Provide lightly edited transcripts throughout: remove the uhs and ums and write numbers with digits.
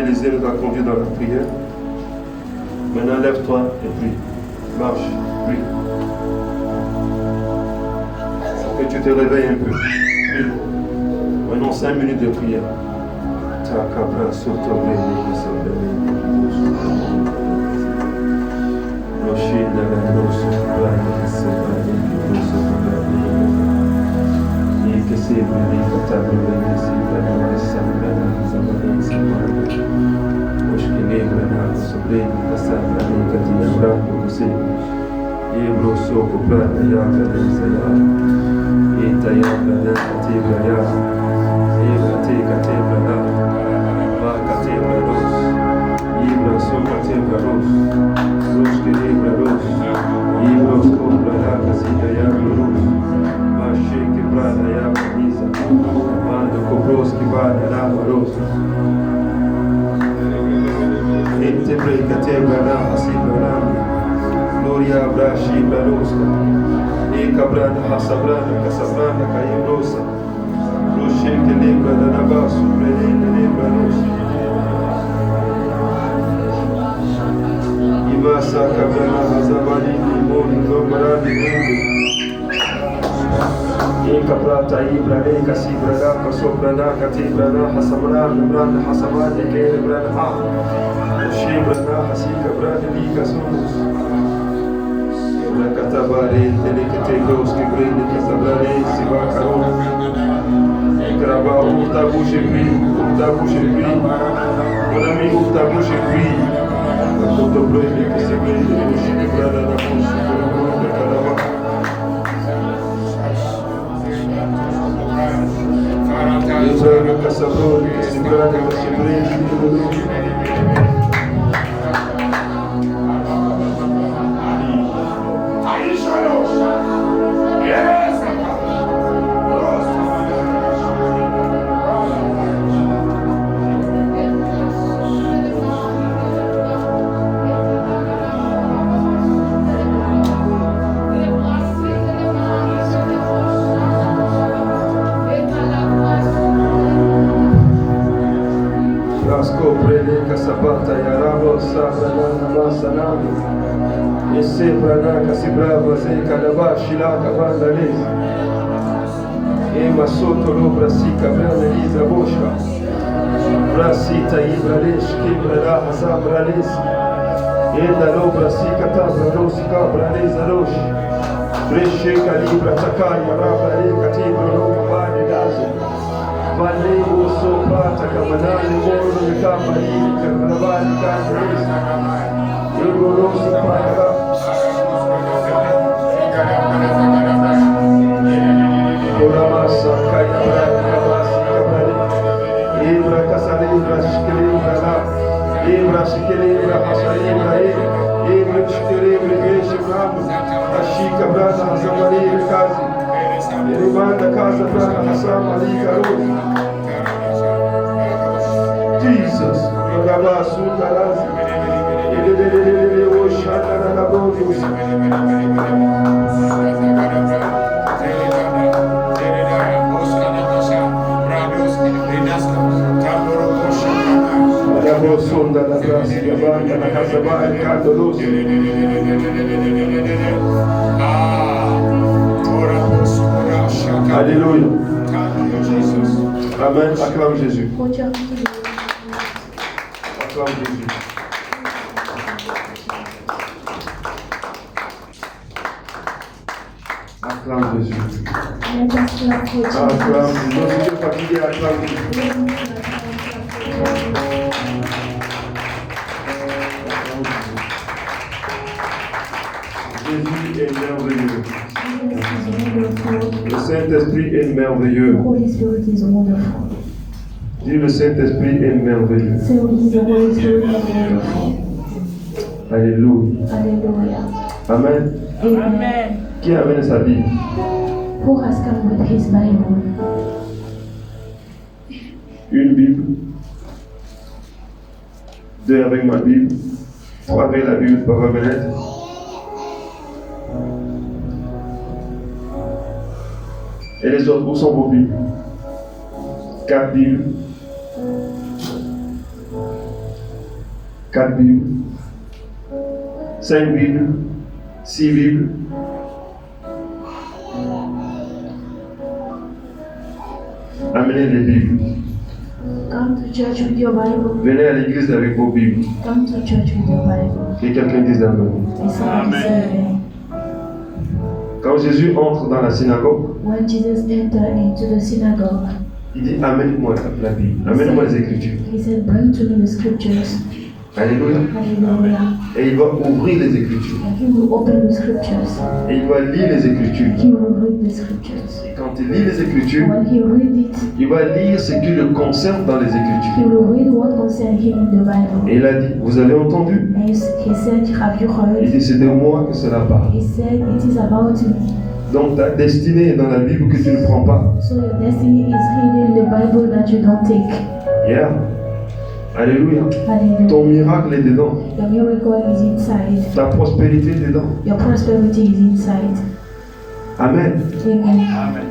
Élisée nous a conduits dans la prière. Maintenant, lève-toi et prie. Marche, prie. Que tu te réveilles un peu. Prie. Maintenant, 5 minutes de prière. Gloria Brashi Bradoska, Cabrana Hasabrana, Casabrana, Cayebrosa, Roche que lembra da Nabasso, Prelenda lembra Rosa, Imasa Cabrana Hazabani, Moni, Zomarani, Mende, Caprata, Ibra, Neca, Sibrana, Sobrana, Catibrana, Hasabrana, Brana, Hasamani, Quebrana, Roche Brana, Hasica, Brana, Liga, Somos. Catabare, Telecategos, que brinde, Casabrane, Sivacaron, Grava, Urtabuche Gri, mon ami Urtabuche Gri, la photo bleue, que se brinde, le chien brada da bouche, le monde de Cadava. Les frères de Cassabron, que se brada, que se brinde, Sotto l'obra si cabrana lisa bosca Brasita ibralesh kibrala hasabrales Eda l'obra si catabra rosi cabralesa rosh Bresce calibra takaya rabale catibra roba bade dazo Valle uso prata camanale moro de camarili carnavali candres Ego rosa paga Oramasa kaya Ibra kasalibra shkelibra la Ibra shkelibra hasalibra Ibra shkelibra geshibra Ashika brada hasamalibra kazi Iribanda kaza brada hasamalibra rozi Jesus Orabasu kalazi Ilelelelele oshana na labodi Sonda la grâce de banda la casa va il caldo luce Alléluia. Amen. Acclame Jésus. Acclame Jésus. Acclame Jésus. Acclame Jésus. Non, si tu es fatigué, acclame Jésus. Jésus est merveilleux. Le Saint-Esprit est merveilleux. Dis, le Saint-Esprit est merveilleux. Alléluia. Amen. Amen. Qui amène sa Bible? Who has come with his Bible? Une Bible. 2 avec ma Bible. 3 avec la Bible de Papa Bennett. Et les autres, où sont vos Bibles? 4 Bibles. 4 Bibles, 5 Bibles, 6 Bibles. Amenez les Bibles. Come to church with your Bible. Venez à l'église avec vos Bibles. Come to church with your Bible. Que quelqu'un dise Amen. And somebody say amen. Quand Jésus entre dans la synagogue, When Jesus entered into the synagogue, il dit amène-moi la Bible, amène-moi les Écritures. he said, bring to me the scriptures. Alléluia. Hallelujah. Et il va ouvrir les Écritures. And he will open the scriptures. Et il va lire les Écritures. He will read the scriptures. Et quand il lit les Écritures, When he read it, il va lire ce qui le concerne dans les he Écritures. will read what concerns him in the Bible. Et il a dit, vous avez entendu? And he said, have you Il heard? dit, c'est de moi que cela parle. He said, it is about me. Donc ta destinée est dans la Bible que tu ne prends pas. So your destiny is hidden in the Bible that you don't take. Yeah. Alléluia. Hallelujah. Ton miracle est dedans. Your miracle is inside. Ta prospérité est dedans. Your prosperity is inside. Amen. Amen.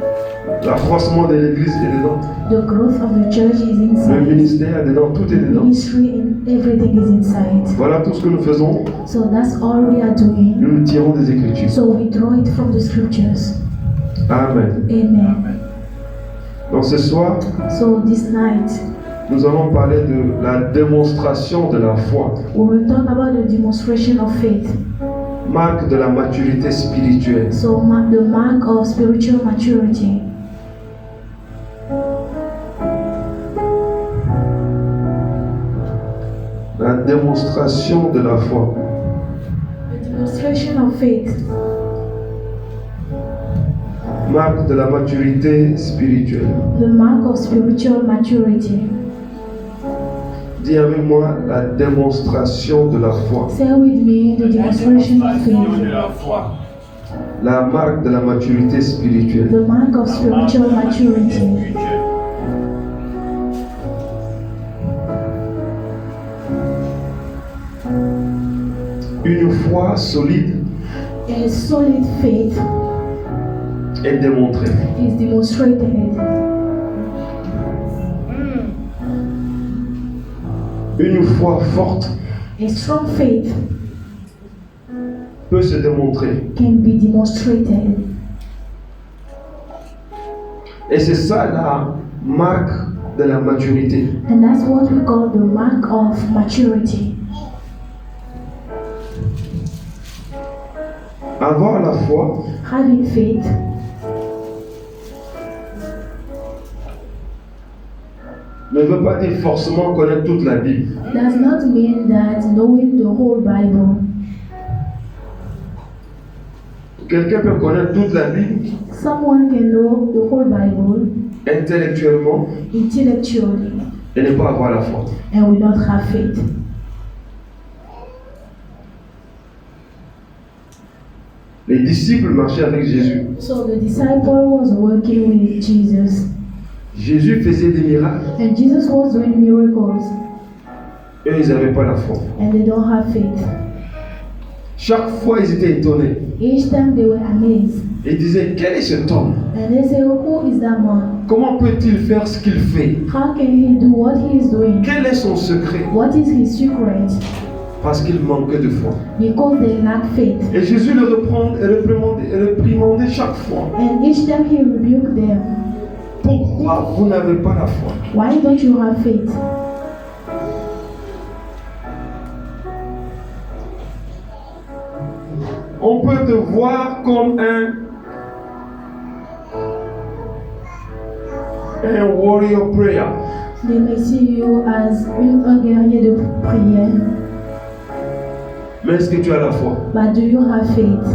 L'accroissement de l'église est dedans. The growth of the church is Le inside. ministère est dedans. Tout est The dedans. ministry and everything is inside. Voilà tout ce que nous faisons. So that's all we are doing. Nous tirons des Écritures. So we draw it from the scriptures. Amen. Amen. Donc ce soir, So this night, nous allons parler de la démonstration de la foi. we will talk about the demonstration of faith. Marque de la maturité spirituelle. So the mark of spiritual maturity. La démonstration de la foi. The demonstration of faith. Marque de la maturité spirituelle. The mark of spiritual maturity. Dis avec moi la démonstration de la foi. Say with me the demonstration of faith. La marque de la maturité spirituelle. The mark of spiritual maturity. Une foi solide A solid faith est démontrée. is demonstrated. Une foi forte A strong faith peut se démontrer. can be demonstrated. Et c'est ça la marque de la maturité. And that's what we call the mark of maturity. Avoir la foi Having faith ne veut pas dire forcément connaître toute la Bible. does not mean that knowing the whole Bible. Quelqu'un peut connaître toute la Bible Someone can know the whole Bible intellectuellement intellectually et ne pas avoir la foi. and will not have faith. Les disciples marchaient avec Jésus. So the disciple was working with Jesus, Jésus faisait des miracles. and Jesus was doing miracles, Eux, ils n'avaient pas la foi. and they don't have faith. Chaque fois, ils étaient étonnés. Each time they were amazed, Ils disaient, quel est cet homme? and they say, "Who is that man? Comment peut-il faire ce qu'il fait? How can he do what he is doing? Quel est son secret? What is his secret?" Parce qu'il manquait de foi. Because they lack faith. Et Jésus le réprimandait chaque fois. And each time he rebuked them. Pourquoi vous n'avez pas la foi? Why don't you have faith? On peut te voir comme un warrior prayer. They may see you as un guerrier de prière. Mais est-ce que tu as la foi? But do you have faith?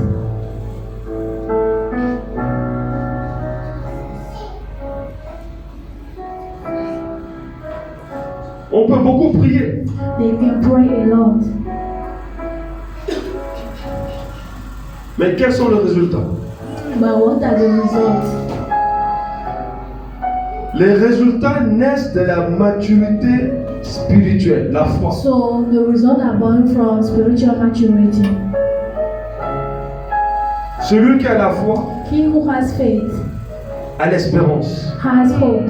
On peut beaucoup prier. They can pray a lot. Mais quels sont les résultats? But what are the results? Les résultats naissent de la maturité spirituelle, la foi. So the results are born from spiritual maturity. Celui qui a la foi He who has faith a l'espérance. has hope.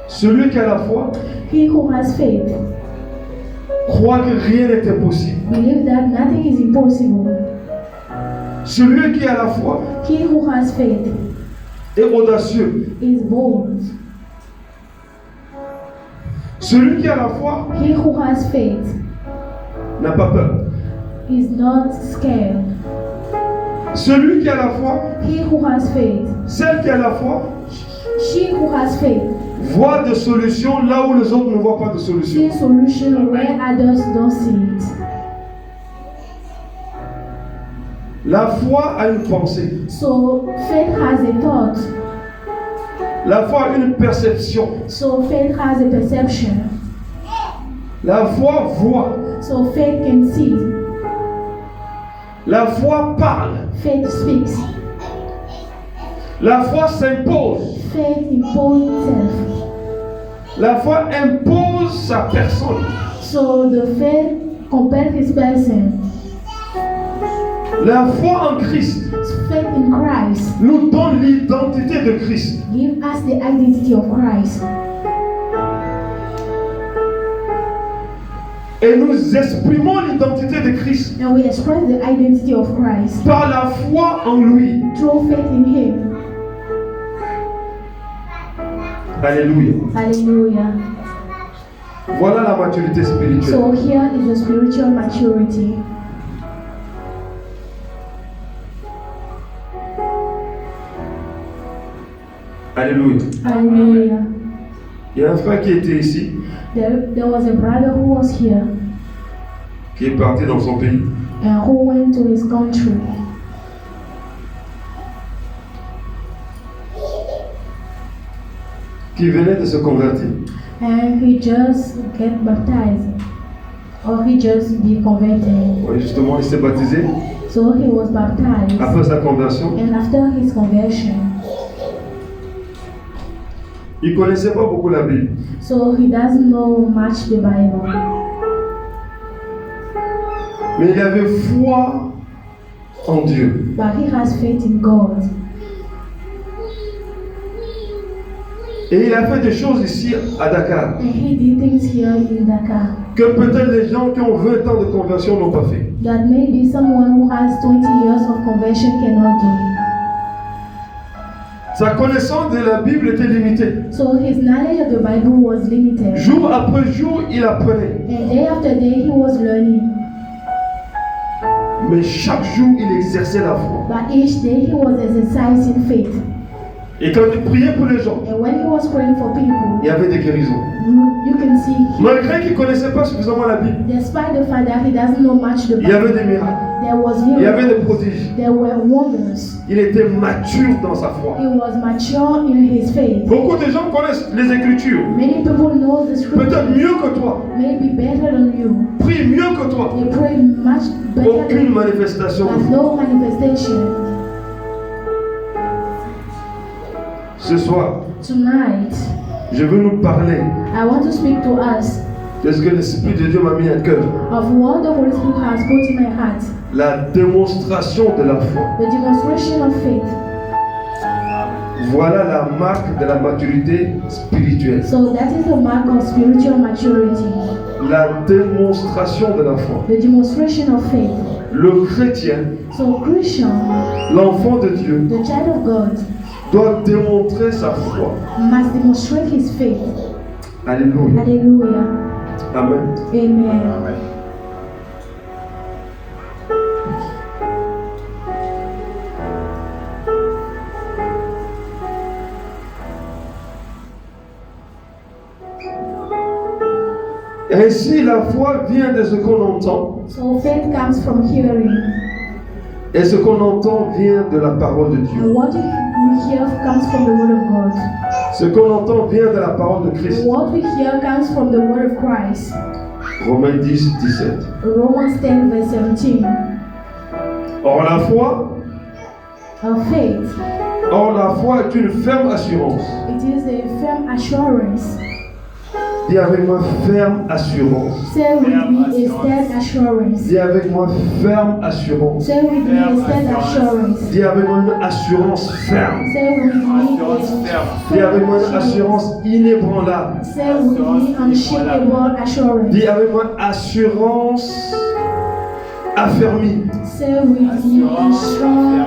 Celui qui a la foi He who has faith croit que rien n'est impossible. believe that nothing is impossible. Celui qui a la foi He who has faith est audacieux. is bold. Celui qui a la foi He who has faith n'a pas peur. is not scared. Celui qui a la foi, He who has faith, celle qui a la foi, she who has faith, voit des solutions là où les autres ne voient pas de solutions. see solution where others don't see it. La foi a une pensée. So faith has a thought. La foi a une perception. So faith has a perception. La foi voit. So faith can see. La foi parle. Faith speaks. La foi s'impose. Faith imposes itself. La foi impose sa personne. So the faith compels his person. La foi en Christ Faith in Christ nous donne l'identité de Christ. give us the identity of Christ. Et nous exprimons l'identité de Christ And we express the identity of Christ par la foi en lui. through faith in him. Alléluia. Hallelujah. Voilà la maturité spirituelle. So here is the spiritual maturity. Alléluia. Hallelujah. Il y a un frère qui était ici, There was a brother who was here qui est parti dans son pays. and who went to his country. Qui venait de se convertir. And he just get baptized. Or he just be converted. Oui, justement, il s'est baptisé So he was baptized. après sa conversion. And after his conversion, Il ne connaissait pas beaucoup la Bible. so he doesn't know much the Bible. Mais il avait foi en Dieu. But he has faith in God. Et il a fait des choses ici à Dakar And he did things here in Dakar que peut-être les gens qui ont 20 ans de conversion n'ont pas fait. that maybe someone who has 20 years of conversion cannot do. Sa connaissance de la Bible était limitée. So his knowledge of the Bible was limited. Jour après jour, il apprenait. And day after day he was learning. Mais chaque jour, il exerçait la foi. But each day he was exercising faith. Et quand il priait pour les gens, And when he was praying for people, il y avait des guérisons. you can see, Malgré qu'il ne connaissait pas suffisamment la Bible, despite the fact that he doesn't know much the il y avait Bible, des miracles. there was Il y avait miracles, des prodiges. there were wonders. Il était mature dans sa foi. He was mature in his faith. Beaucoup de gens connaissent les Écritures. Many people know the Peut-être scripture, mieux que toi. maybe better than you. Prient mieux que toi. They pray much better than Aucune you, manifestation de but foi. no manifestation. Ce soir, Tonight, je veux nous parler I want to speak to us de ce que l'Esprit de Dieu m'a mis à cœur. of what the Holy Spirit has put in my heart, La démonstration de la foi. the demonstration of faith. Voilà la marque de la maturité spirituelle. So that is the mark of spiritual maturity, La démonstration de la foi. the demonstration of faith. Le chrétien, So Christian, l'enfant de Dieu, the child of God, doit démontrer sa foi. must demonstrate his faith. Alléluia. Hallelujah. Amen. Amen. Ainsi, la foi vient de ce qu'on entend, So faith comes from hearing, et ce qu'on entend vient de la parole de Dieu. and what we hear comes from the word of God. Ce qu'on entend vient de la parole de Christ. What we hear comes from the word of Christ. Romains 10, 17. Romans 10 verse 17. Or la foi, Faith, est une ferme assurance it is a firm assurance Dis avec moi ferme assurance. Say with me a stead assurance. Dis avec moi ferme assurance. Say with me a stead assurance. Dis avec moi une assurance ferme. Say with me Dis avec moi une assurance inébranlable. Say with me unshakable assurance. Dis avec moi assurance affermie. Say with me strong.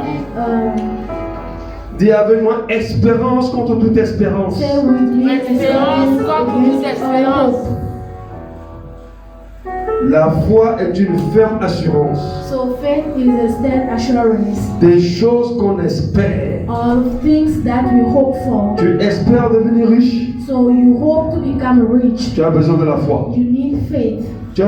Dis avec moi espérance contre toute espérance. Say with me Espérance contre toute espérance. La foi est une ferme assurance So faith is a stead assurance des choses qu'on espère. of things that we hope for. Tu espères devenir riche, So you hope to become rich. tu as besoin de la foi. You need faith. Tu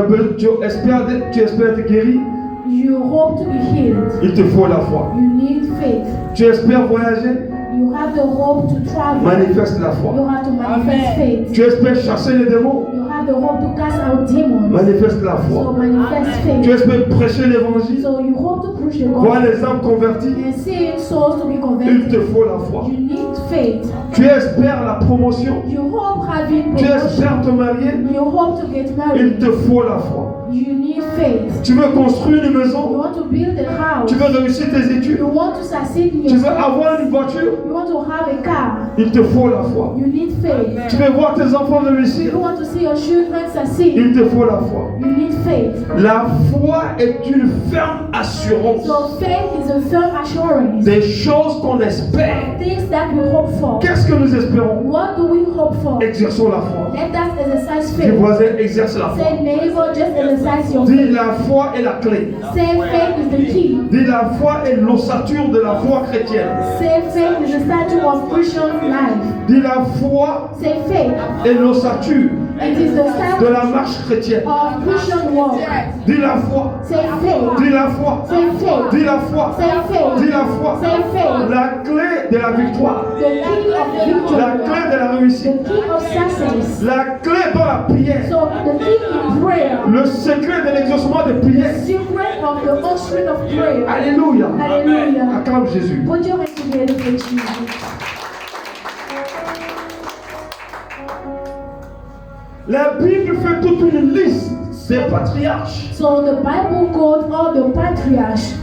espères être guéri, You hope to be healed. il te faut la foi. You need faith. Tu espères voyager, You have the hope to travel. manifeste la foi. You have to manifest faith. Tu espères chasser les démons, You have the hope to cast out demons. manifeste la So foi. manifest Tu faith. espères prêcher l'évangile, So you hope to preach the voir gospel les âmes converties, and seeing souls to be il converted. te faut la foi. You need faith. Tu espères la promotion, You hope having tu promotion. espères te marier, You hope to get il married. te faut la foi. You need faith. Tu veux construire une You maison, want to build a house. tu veux réussir tes études, You want to succeed in tu your veux studies. avoir une voiture, You want to have a car. il te faut la foi. You need faith. Tu veux voir tes enfants réussir, You want to see your children succeed. il te faut la foi. You need faith. La foi est une ferme assurance So faith is a firm assurance. des choses qu'on espère. Things that we hope for. Qu'est-ce que nous espérons? What do we hope for? Exerçons la foi. Let us exercise Dis faith. voisin, exerce la foi. Say neighbor, just exercise your Dis faith. la foi est la clé. Say faith is the key. Dis la foi est l'ossature de la foi chrétienne. Say faith is the statue of Christian life. Dis la foi Say faith. est l'ossature It is the de statue la marche chrétienne. of Christian walk. Dis la foi. Say faith. Dis la foi. Say faith. Dis la foi. Say faith. Dis la foi. Say faith. La clé de la victoire. The key of La victory. clé de la The réussite. key of success. La clé dans la prière. So the key in prayer. Le secret de l'exaucement des prières. Secret of the offspring of prayer. Alléluia. Hallelujah. Acclame Jésus. Put your hands together for Jesus. La Bible fait toute une liste des patriarches So the Bible called all the patriarchs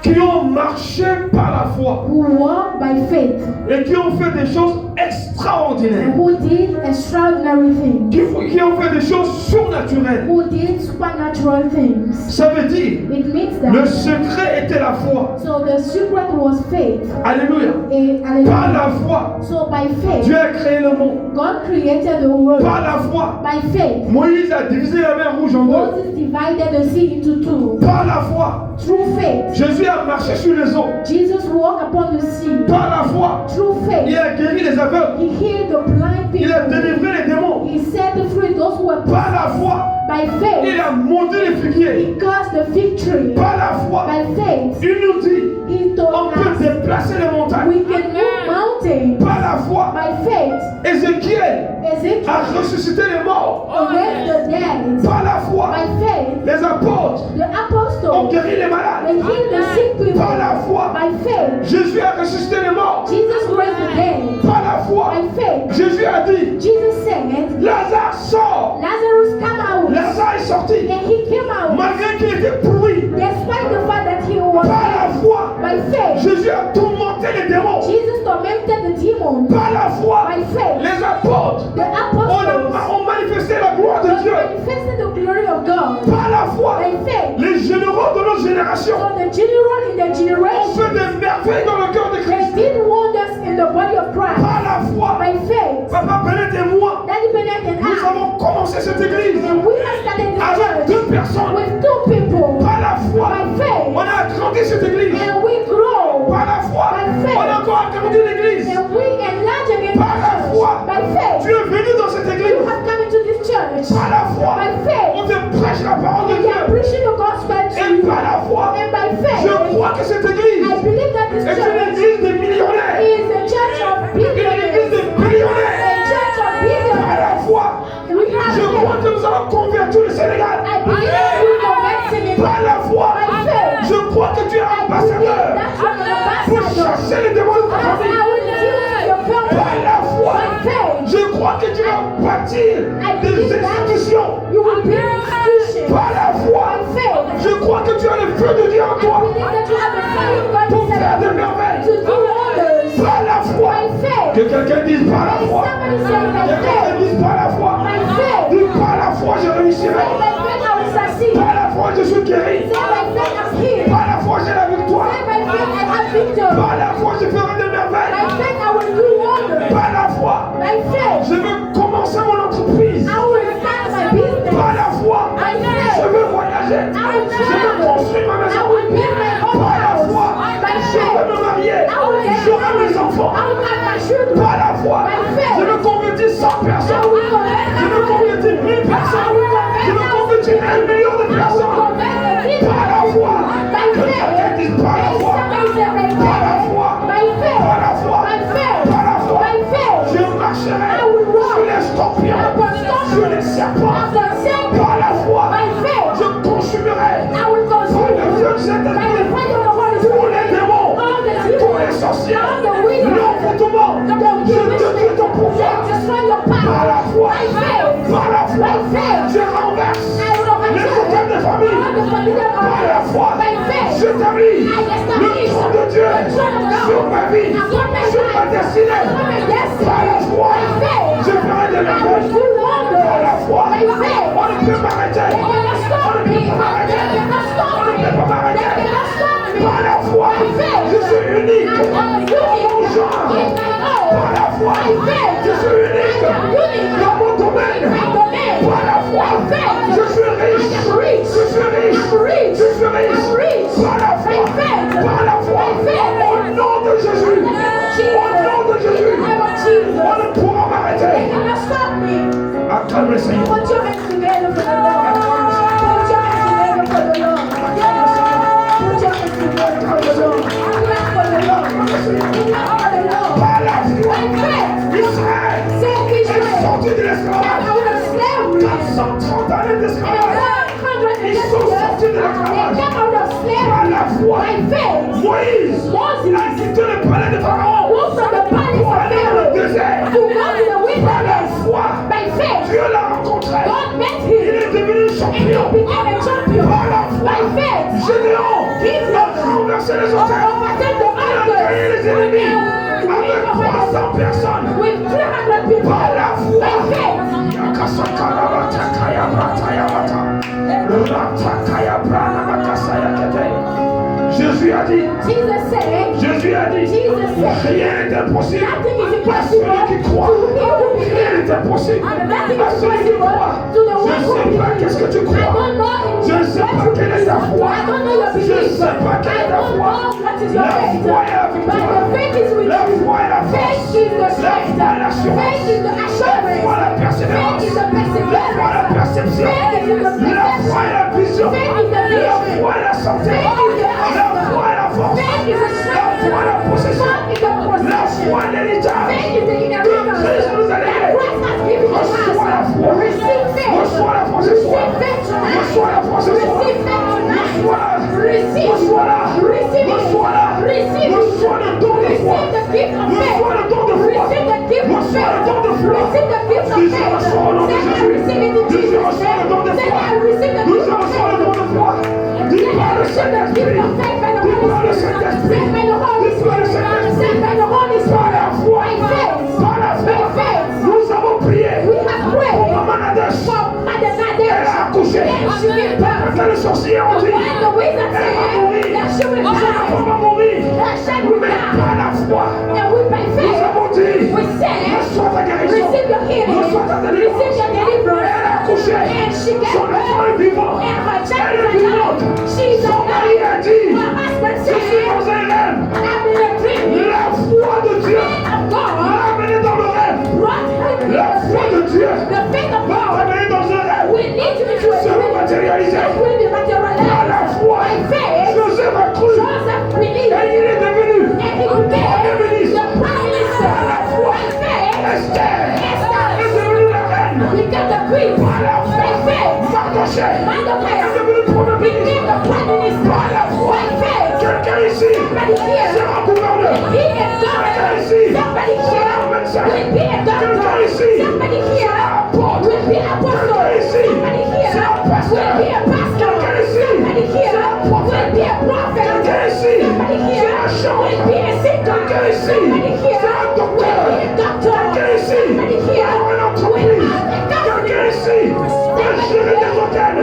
qui ont marché par la foi who walked by faith et qui ont fait des choses extraordinaires, and who did extraordinary things, qui ont fait des choses surnaturelles. who did supernatural things. Ça veut dire, It means le that. secret était la foi. So the secret was faith. Alléluia. Par Hallelujah. la foi, So by Dieu faith, a créé le monde. God created the world. Par la foi, By faith, Moïse a divisé la mer rouge en deux. Moses divided the sea into two. Par la foi, Through faith, Jésus a marché sur les eaux. Jesus walked upon the sea. Par la foi, Through il faith, a guéri les aveugles. he healed the blind Il a people. délivré les démons. He set free those who were Par la foi, by il faith. a monté les figuiers. He caused the victory. Par la foi, By faith, il nous dit, he on told peut us déplacer les montagnes. we can move mountains. Par la foi, By faith, Ézéchiel Ezekiel a ressuscité les morts. raised the dead. Par la foi, By faith, les apôtres the ont apostles guéri les they malades. healed the sick people. Par la foi, By faith, Jésus a ressuscité les morts. Jesus raised the dead. Par la foi, By faith, Jésus a dit, Jesus said, Lazare sort. Lazarus come out. Lazare est sorti. And he came out. Malgré qu'il était pourri. Despite the fact that he was Par la foi, by faith, Jésus a tourmenté les démons. Jesus tormented the demons. Par la foi, By faith, les apôtres the apostles ont manifesté la gloire de Dieu. manifested the glory of God. Par la foi, By faith, les généraux de nos générations so the general in the ont generation fait des merveilles dans le cœur de they Christ. did wonders in the body of Christ. Par la foi, By faith, Papa Bennett et moi, Daddy Bennett and nous I, avons commencé cette église and we have started the avec church deux personnes. with two people. Par la foi, By faith, on a agrandi cette église. and we grow. Par la foi, By faith. on a encore agrandi l'église. And we enlarge again Par la the foi. church. By faith, Tu es venu dans cette you église. have come into this church. Par la foi, By faith, on te prêche la parole de and you are Dieu. preaching the gospel to Et you. par la foi, And by je faith, crois que cette église I believe that this est une church église de millionnaires. is a church of Une église billionaires. de A millionnaires. church of Par la billionaires. foi, We have je crois faith. que nous allons convertir le Sénégal. I believe that we convert Senegal. Par la foi, By faith, je crois que tu es I believe ambassadeur that you are an pour ambassador. chasser les démons de ta As I famille. will deal with your Par family. la foi, By faith, je crois que tu vas bâtir des institutions. You will build institutions. Par la foi, By faith. je crois que tu as le feu de Dieu en I toi believe that you have the fire of God pour faire inside des you merveilles. to do wonders. Par la foi. By faith. Que quelqu'un dise par la foi. Somebody say Que by quelqu'un faith. dise par la foi. By faith. Dis par la foi, je réussirai. Say by faith I will succeed. Par la foi, je suis guéri. Say by faith I'm healed. Par la foi, j'ai la victoire. Say by faith I have victory. Par la foi, je ferai des By merveilles. faith I will do wonders. Par la foi, By faith je veux commencer mon entreprise. I will start my business. Par la foi, By je faith veux voyager. Je veux construire ma I maison. will build my own Par la house. foi, By je veux faith me marier. J'aurai mes enfants. I will have my children. Par la foi, je veux convertir 100 I personnes. will convert Je veux convertir 1000 personnes. Je veux convertir 1 million de personnes. Par la foi, que quelqu'un dise par la foi. Par la foi, par la foi, par la foi, je marcherai sur les scorpions, sur les serpents. Par la foi, je consumerai par le feu de Saint-Esprit tous les démons, tous les sorciers, l'envoûtement. Je détruis ton pouvoir. Par la foi, je renverse les totems de famille. Par la foi, j'établis le trône de Dieu sur ma vie, sur ma destinée. Par la foi, je ferai des merveilles. Par la foi, on ne peut m'arrêter. On ne peut pas m'arrêter. On ne peut pas m'arrêter. Par la foi, je suis unique dans mon genre. Par la foi, je suis unique dans mon domaine. Par la foi, je suis riche. Je suis riche. Je suis riche. Par la foi. Par la foi. Au nom de Jésus. Au nom de Jésus. On ne pourra m'arrêter. Acclame le Seigneur. Put your hands together for the Lord. Put your hands together for the Lord. Put your hands together for the Lord. Clap for the Lord. Clap for the Lord. Par la foi, Israël est sorti de l'esclavage. 430 années d'esclavage. Ils sont sortis de l'esclavage. Par la foi, Moïse a quitté le palais de Pharaon pour aller dans le désert. Par la foi, Dieu l'a rencontré. Il est devenu champion. Par la foi, Gédéon a renversé les hôtels. Il a gagné les ennemis avec 300 personnes. Par la foi, Jésus a dit, rien n'est impossible à celui qui croit. Rien n'est impossible à celui qui croit. Je ne sais pas qu'est-ce que tu crois. Je ne sais pas quelle est ta foi. Je ne sais pas quelle est ta foi. La foi est la victoire. La foi est la force. La foi est l'assurance. La foi est la persévérance. La foi est la perception. La foi est la vision. La foi est la santé. La foi est la force. La foi est la possession. La foi est l'héritage. Que Christ nous a légué. Reçois la foi. Reçois la foi ce soir. Reçois la foi ce soir. Reçois-la. Reçois-la. Reçois le don de foi. Reçois le don de foi. Reçois le don de foi. Dis je reçois au nom de Jésus. Dis je reçois le don de foi. Dis je reçois le don de foi. Dis par le Saint-Esprit. Dis par le Saint-Esprit. Dis par le Saint-Esprit. Par la foi. Par la foi. Nous avons prié pour Maman Nadesh. Elle a accouché. Parce que les sorciers ont dit, elle va mourir. L'enfant va mourir. Mais par la foi, nous avons dit, reçois ta guérison. Reçois ta délivrance. Elle a accouché. Son enfant est vivant. Elle est vivante. Son mari a dit, je suis dans un rêve. La foi de Dieu l'a amené dans le rêve. La foi de Dieu l'a amené dans un rêve. Se matérialiser. Par la foi, Joseph a cru. Et il est devenu premier ministre. Par la foi, Esther est devenue la reine. Par la foi, Mardoché est devenu premier ministre. Par la foi, quelqu'un ici sera gouverneur. Quelqu'un ici sera médecin. Quelqu'un ici sera Quelqu'un ici, c'est un docteur. Quelqu'un ici, un entreprise. Quelqu'un ici, un gérer des hôtels.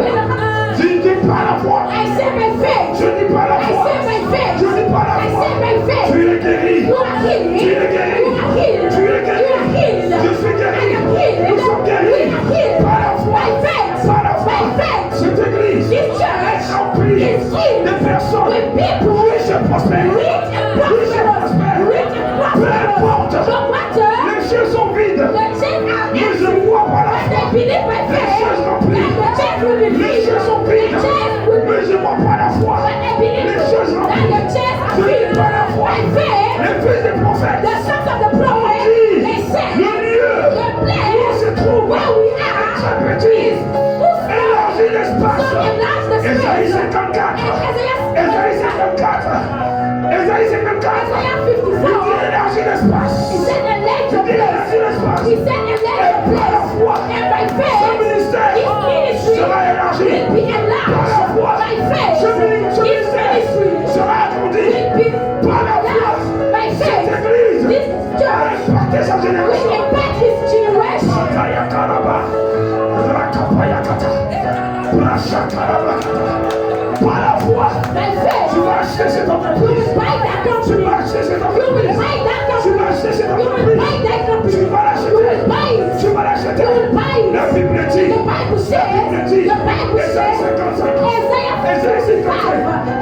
Je ne dis pas la foi. I say by faith. Je ne dis pas la I foi. say by faith. Je ne dis pas la I foi. say by faith. Tu es guéri. You are healed. Tu es guéri. You are healed. Tu es guéri. You are healed. Je suis guéri. I am healed. Nous sommes guéris. We are healed. Par la foi. By faith. Par la foi. By faith. Cette église This est church remplie is filled de personnes with people riches et prospères. rich and Riches et prosperous. prospères. Rich and Peu importe. prosperous. No matter Les cieux sont vides. the chains are Mais je empty, vois par la but they foi. believe by Les faith cieux remplies. that the chains will be Les filled. cieux sont The vides. chains will be Mais je vois par la foi. But I believe Les cieux that remplies. the chains are Je dis filled par la foi. by faith. Les fils des prophètes. The sons of the prophet, Dit, they said, le lieu the où on place se trouve where we est are très petit. is too small. Élargis l'espace. So enlarge the Esaïe space. 54. And Esaïe 54. Esaïe 54. Isaiah Il dit 54, élargis he l'espace. said, enlarge Il your dit place. élargis l'espace. He said, enlarge your place. And by Ce faith, ministère his ministry sera élargi. will be Par la enlarged. foi. By faith, Ce his ministère ministry sera agrandi. will be Par la foi. enlarged. By Cette faith, église this va church impacter sa will génération. impact his generation. Matayakaraba. Rakapayakata. Brashakarabakata. Par la foi, By faith, tu vas acheter cette you entreprise. will buy that Tu company. vas acheter cette You will entreprise. buy that Tu company. vas acheter cette You will entreprise. buy that company. Tu vas You will l'acheter. buy it. Tu vas l'acheter. You will buy it. La Bible dit. The Bible says, the Bible says, Isaiah 55,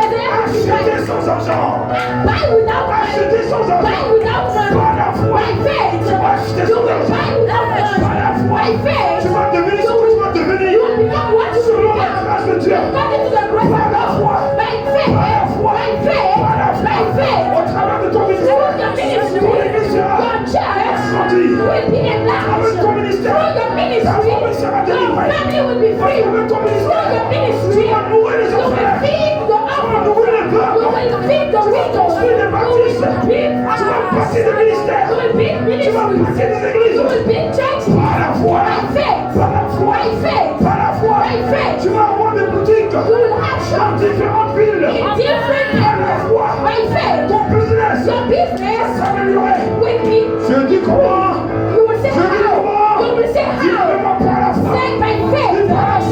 Isaiah Acheter 55, sans argent. buy without money, Acheter sans buy argent. without Par la money, foi. by faith, Tu vas acheter you sans will argent. buy without Par la money, foi. by faith, Tu vas devenir ce que tu vas devenir. you will become what you Selon will la become, grâce de Dieu. according to the grace Par la of foi. God, by faith, Par la foi. by faith, Par la by foi. faith, Au travers de ton through ministère. your ministry, Ton église sera your church agrandie. will be enlarged, Avec ton ministère. through your ministry, Ta famille sera your délivrée. family will be free, Avec ton through ministère. your ministry, Tu vas nourrir les you will orphelins. feed the nourrir les orphans, peuples. you will feed the widows, Tu es you baptiste. will feed Tu vas bâtir des ministères. you will feed Tu vas ministries, bâtir des églises. you will feed churches, Par la foi. by faith, Par la foi. by faith, Par la foi. by faith, Tu vas avoir des boutiques you will have dans shops différentes villes. in different Par la areas, foi. by faith, Ton business your business s'améliorer. will be, Je dis comment? you will say Je dis how, comment? you will say Dis how, vraiment par la foi. say by faith,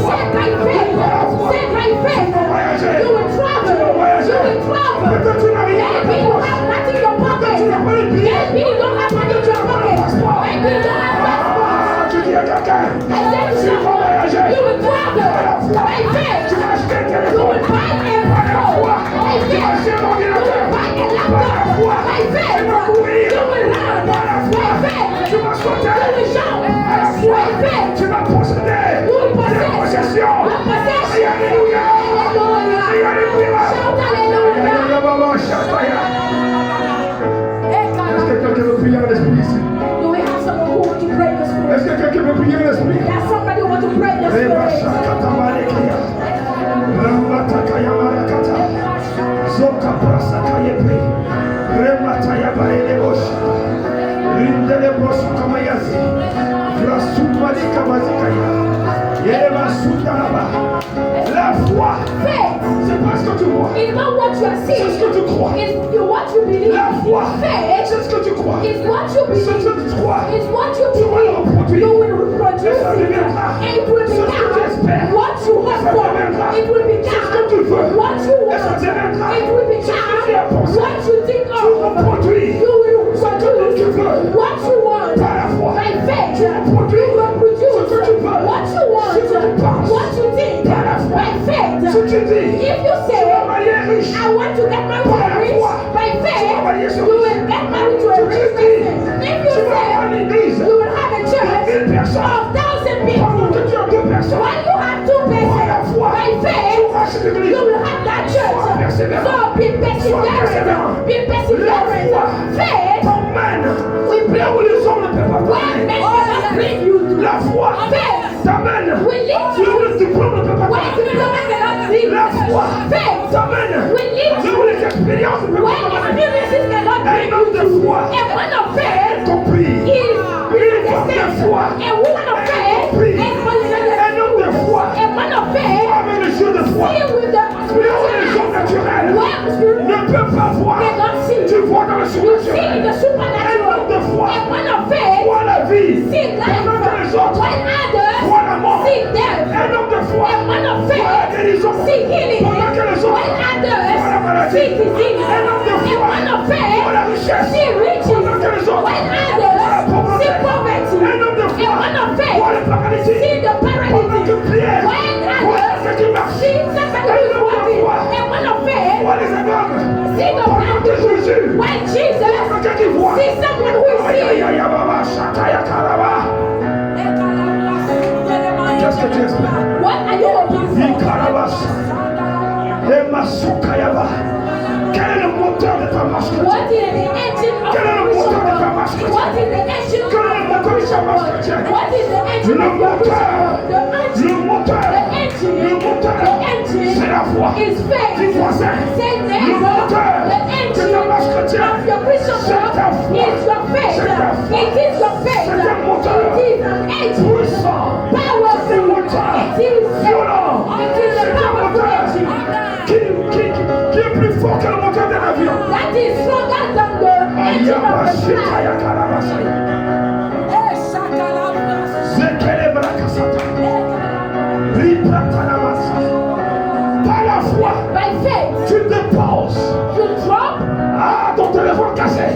say by faith, say by faith, you will travel, you will travel. Peut-être tu n'as rien dans Maybe ta you poche. have nothing in your pocket. Tu n'as pas les billets. Maybe you don't have money in your pocket. Maybe you don't have passport. Ah, tu dis à quelqu'un. I said to Tu vas voyager. you will travel by faith. Tu vas acheter un You téléphone. will buy a Par la phone foi. by Tu vas acheter faith. un ordinateur. You will buy a Par la laptop foi. by faith. Tu vas courir. You will run Par la foi. by faith. Tu vas sauter. You will shout Par la foi. by faith. Tu vas posséder You will des possess possessions. your possession. Aïe, alléluia. Aïe, alléluia. Shout hallelujah. Alléluia, maman, chataya. Est-ce que quelqu'un veut prier en esprit ici? Do we have someone who wants to pray this prayer? Est-ce que quelqu'un veut prier en esprit? There's somebody who wants to pray this Reba prayer. shakata malekia. Ramata kaya marakata. Zoka brasa kaya pe. Remata ya barele boshi. Rindele bosu kama yazi. Rasu malika mazikaya. Yeba sundaraba. La foi, Faith c'est pas ce que tu vois. is not what you are C'est ce seeing. que tu crois. It's what you believe. La foi, Faith c'est ce que tu crois. is what you C'est ce believe. que tu crois. It's what you Tu vas le believe. reproduire. You will reproduce Et ça it. deviendra. And it will C'est ce que tu espères. become what you hope Ça for. deviendra. It will C'est ce que tu become veux. what you Et ça want. deviendra. It will C'est ce que tu as become pensé. what you think Tu of. reproduis. You will Ce que tu veux. produce what you want. Par la foi. By faith, Tu reproduis. you will produce Ce que tu veux. what you want. Ce que tu penses. What you think. Par la foi. By faith. Si tu dis, If you tu say, vas marier riche. I want to get married to Par a la rich, foi. by faith, marier ce you will riche. get married to a Si rich tu dis, person. If you tu vas avoir say, l'église. you will have a church 1000 personnes. of 1,000 Pendant que people. tu as 2 personnes. When you have two Par la persons, foi. by Tu faith, auras cette église. you will have that church. Sois persévérant. So be persévérant. perseverant. Be perseverant. La foi. Faith T'emmène we là où les hommes ne peuvent pas when aller. men cannot bring you to. La foi Faith t'amène will lead là où you. les diplômes ne peuvent pas When aller. diploma cannot bring La foi faith t'amène will lead là you. où les expériences ne peuvent When pas aller. experiences cannot bring Un homme de you. foi A man of faith compris. is Une femme de foi. a woman of faith is Un homme de foi. a man of faith Avec les yeux de foi. see with the Là où les hommes naturels what spirit ne peuvent pas voir. cannot see. tu vois dans le you see in supernatural. the supernatural. Un homme de foi A man of faith voit la vie see life. pendant que les autres When others voient la mort. see death. Un homme de foi A man of voit la faith guérison see healing. pendant que les When autres voient la others maladie. see disease. Un homme de A foi man of voit la faith richesse see riches. pendant que les autres When voient la others pauvreté. see poverty. Un homme de A foi man of voit faith le paralysie see the pendant que paralysis. Pierre When voit others ce qui marche. see somebody who is walking. A man of faith Voit les aveugles see the pendant que blind. Jésus When Jesus quelqu'un qui voit. see someone who is Aïe, aïe, seeing. aïe, baba, shataya, kalaba. Qu'est-ce que tu espères? What are you hoping for? Ikarabas. Emasukayaba. Quel est le moteur de ta marche chrétienne? What is the engine of Quel est le your moteur de ta Christian marche world? chrétienne? What is the engine of Quel est le your moteur de ta Christian marche world? chrétienne? What is the engine Le of your Christian moteur. world? The Le engine. moteur. The engine. Le moteur. The engine C'est la foi. is faith. Dis voisin. Say Le neighbor. moteur The de engine ta marche chrétienne. of your Christian C'est world ta foi. is your faith. C'est ta foi. It is your faith. C'est un moteur. It is an engine. Puissant. C'est un Powerful. moteur. It is Violent. It is a C'est un powerful moteur engine. qui est plus fort que le moteur d'un avion. That is stronger than the engine of the flight. Ayabashikaya kalabasaya. Zekele brakasata. Ripratanamasa. Par la foi, By faith, tu déposes you drop ton téléphone cassé.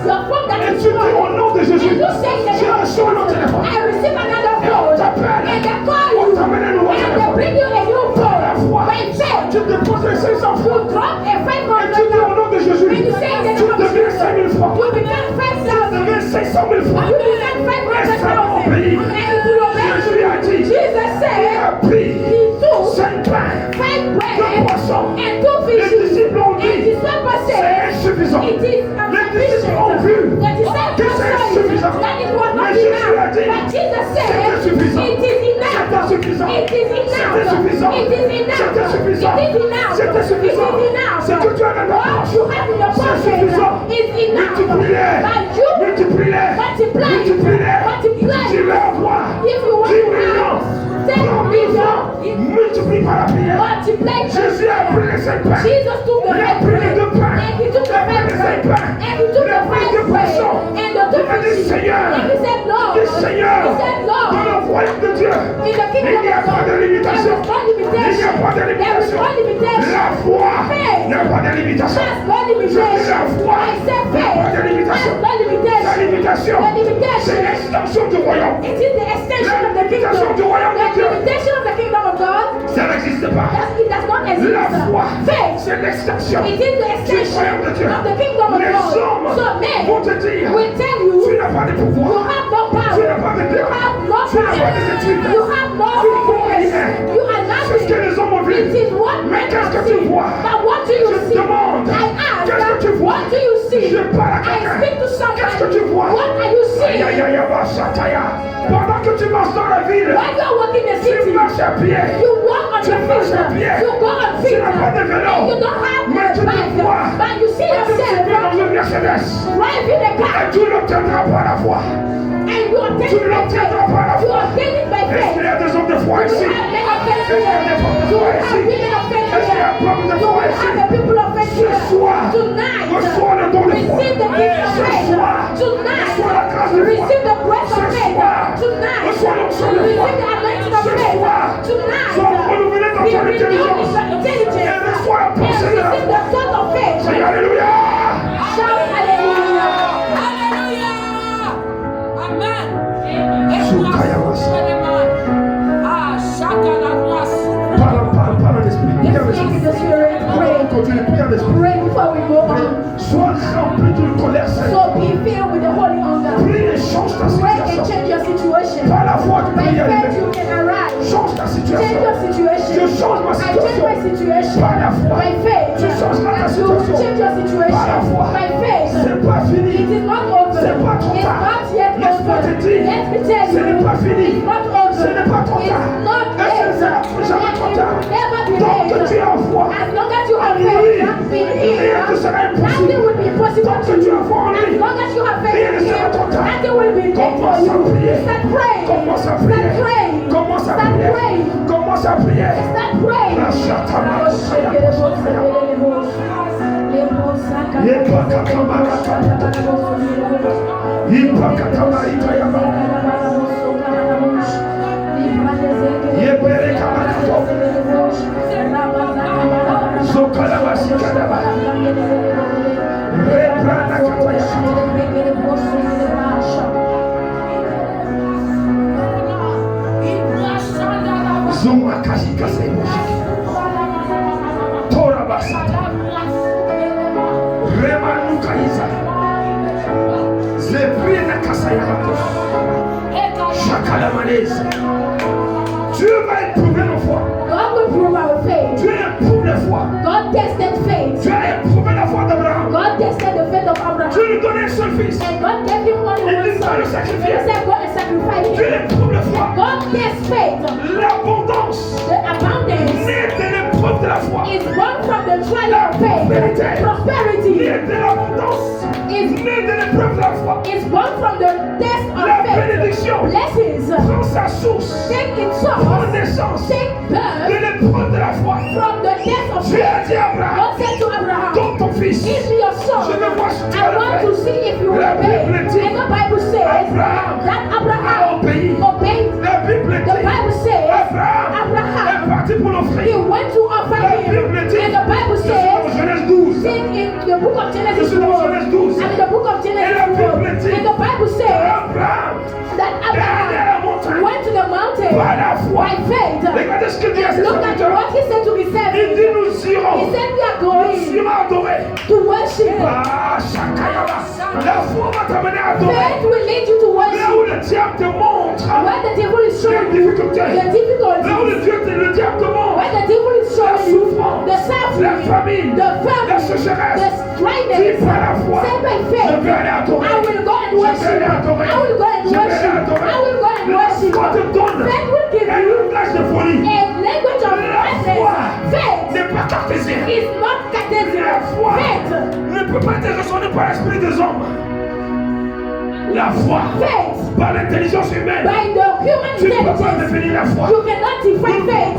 your phone that Et is tu dis wrong. au nom de Jésus, And you say j'ai that reçu un autre téléphone. I receive another Et on phone. t'appelle. And they call On you. t'amène un nouveau And they téléphone. bring you a new Par la phone. foi, By faith, tu déposes les 500 you francs. drop a Et tu dis au nom de Jésus, And you say in the tu name of deviens Jesus, 5 000 francs. you become Tu 5,000. deviens 500 000 francs. You become 500,000. And it will obey. Jésus a dit, Jesus il said, a pris he took 5 pains, 5 2 bread poissons. and 2 Les fishes. disciples ont And dit, disciples c'est said, insuffisant. it is Les disciples ont vu insufficient. The que disciples c'est said insuffisant. that it was not Mais Jésus a enough. dit, But Jesus c'est said, insuffisant. it is enough. C'est insuffisant. It is enough. C'est insuffisant. It is enough. C'est insuffisant. It is enough. C'est insuffisant. It is enough. Ce que tu as dans ta What poche, you have in your c'est pocket suffisant. is enough. Multiplie-les. But you Multiplie-les. multiply. Multiplie-les. Multiply. Dis-le à voix. If you want 10 to millions. have 10 30 million, multiplie par la prière. multiply. Jésus a pris les 5 pains. Jesus took the Il a 5 pris les bread 2 pains. and he took the 5 bread and he took Il a the pris 5 2 bread poissons. and the 2 Il a dit, fishes. Seigneur, And he said, Lord, dis Seigneur, he said, Lord, dans le royaume de Dieu, in the kingdom il n'y a of pas God, de there is limitation. no Il n'y a limitation. pas de There is limitation. no limitation. La foi Faith n'a pas de limitation. has no Je dis la limitation. foi I said n'a faith pas de limitation. has no La limitation. limitation, The limitation, c'est l'extension du royaume. it is the extension of the kingdom. limitation du royaume de The Dieu. limitation of the kingdom of God, Ça n'existe pas. it does not exist. La foi, Faith, c'est l'extension it is the du extension royaume de Dieu. of the kingdom of Les God. hommes So men vont te dire, will tell tu you, n'as pas de you pouvoir. have no Tu power. n'as pas de You terrain. have no Tu n'as pas des power. études. You have no Tu ne vois experience. rien. You are C'est ce que nothing. les hommes ont vu. It is what Mais men qu'est-ce can que tu see. vois? But what do you Je see? demande, I ask, qu'est-ce que tu vois? what do you see? Je parle à I quelqu'un. speak to somebody. Qu'est-ce que tu vois? What are you Aïe, seeing? aïe, aïe, aïe, chataya. Pendant que tu marches dans la ville, When you are walking the tu city, marches à pied. you walk on Tu your marches feet. à pied. You go on Tu feet. n'as pas de vélo. And you don't have Mais a tu te bike. vois. But you see Tu yourself vis dans une Mercedes. driving a car. Et tu l'obtiendras par la foi. And you are Tu taking by l'obtiendras faith. par la You foi. are taking by Est-ce faith. qu'il y a des hommes de foi You ici? have men of faith Est-ce qu'il y a here. des femmes de You foi have ici? women of faith Est-ce qu'il y a here. plein de You foi will ici? have the people of faith Ce here. soir, Tonight, reçois le don de foi. receive the gift of Ce faith. soir, Tonight, reçois la grâce de foi. receive the grace Ce of faith. soir, Tonight, reçois l'onction de foi. receive the anointing of Ce faith. soir, Tonight, sois renouvelé dans be ton renewed in intelligence. your intelligence. Et reçois la And pensée de la receive foi. the thought of faith. Say Alléluia. Shout hallelujah. Parle en esprit. Prie en Let's speak in esprit. the spirit. Pray. Continue, prie en esprit. Pray before we go on. Sois rempli d'une colère sainte. So be filled with the holy hunger. Prie et change ta Pray and situation. change your situation. Par la foi, tu By peux y faith arriver. you can arise. Change ta Change situation. your situation. Je change ma I change my situation. situation. Par la foi. By faith. Tu changeras ta You situation. change your situation. Par la foi. By faith. C'est pas It fini. is not over. C'est pas trop It's tard. not yet Laisse-moi over. te dire. Let me tell Ce you. n'est pas fini. It's not over. Ce n'est pas trop tard. It's not Et ce ne sera jamais trop tard. Never be Tant que tu es late. en foi, As long as you have en lui, faith in rien ne Him, sera nothing impossible. will be impossible Tant to que tu you. as foi en As lui, long as you have faith rien in ne sera Him, trop tard. nothing will be late for Commence à you. prier. Start praying. Commence à Start prier. praying. Commence à Start prier. praying. Commence Commence à prier. Start praying. Dieu va éprouver nos foi. God will prove our faith. Dieu éprouve les foi. God tested faith. Dieu a éprouvé la foi d'Abraham. God tested the faith of Abraham. Dieu lui donnait un seul fils. And God gave him one Il dit son. pas le He sacrifier. said, go and sacrifice Dieu him. éprouve la foi. God tests faith. L'abondance The abundance née de l'épreuve de la foi. is born from the trial of faith. Prosperity Née de l'abondance is née de l'épreuve de la foi. born from the test of La faith. bénédiction Blessings prend sa source. take its Prend source, naissance take de birth l'épreuve de la foi. from the test of Dieu a faith. dit à Abraham, God said to Abraham, donne ton fils. give me your son. Je veux voir si tu I vas le want faire. to see if you will La obey. Bible dit, And the Bible says Abraham that a Abraham obéi. obeyed. La Bible The dit, Bible says Abraham est Abraham, parti pour he l'offrir. went to offer La him. Bible dit, And the Bible je suis dans says, Genèse 12. sing in the book of Je Genesis suis dans 12. Genèse 12. And in the book of Et la Genesis 12. Bible dit, And the Bible says Abraham that est allé à la Abraham montagne went to the mountain par la foi. by faith. Regardez ce qu'il dit à ses Look at serviteurs. what he said to his Il servants. dit, nous irons. He said we are Nous going irons adorer. to worship. Ah, Shakayaba. La foi va t'amener à adorer. Faith will lead you to Là worship. où le diable te montre Where the devil is les showing you difficultés. the Là où difficulties. le diable te montre Where the devil is la showing you souffrance, the la suffering, famine, the la famine, sécheresse. the Dis dryness. par la foi, Say by je faith, vais aller adorer. I will go and Je vais worship. aller adorer. I will go and Je vais aller worship. adorer. I will go and La worship. foi te donne Faith will give un you langage de folie. a language of La madness. foi Faith n'est pas cartésien. is not Cartesian. La foi Faith, ne peut pas être raisonnée par l'esprit des hommes. La foi, faith, par l'intelligence humaine, by the human tu ne peux pas intelligence, définir la foi. you cannot define faith.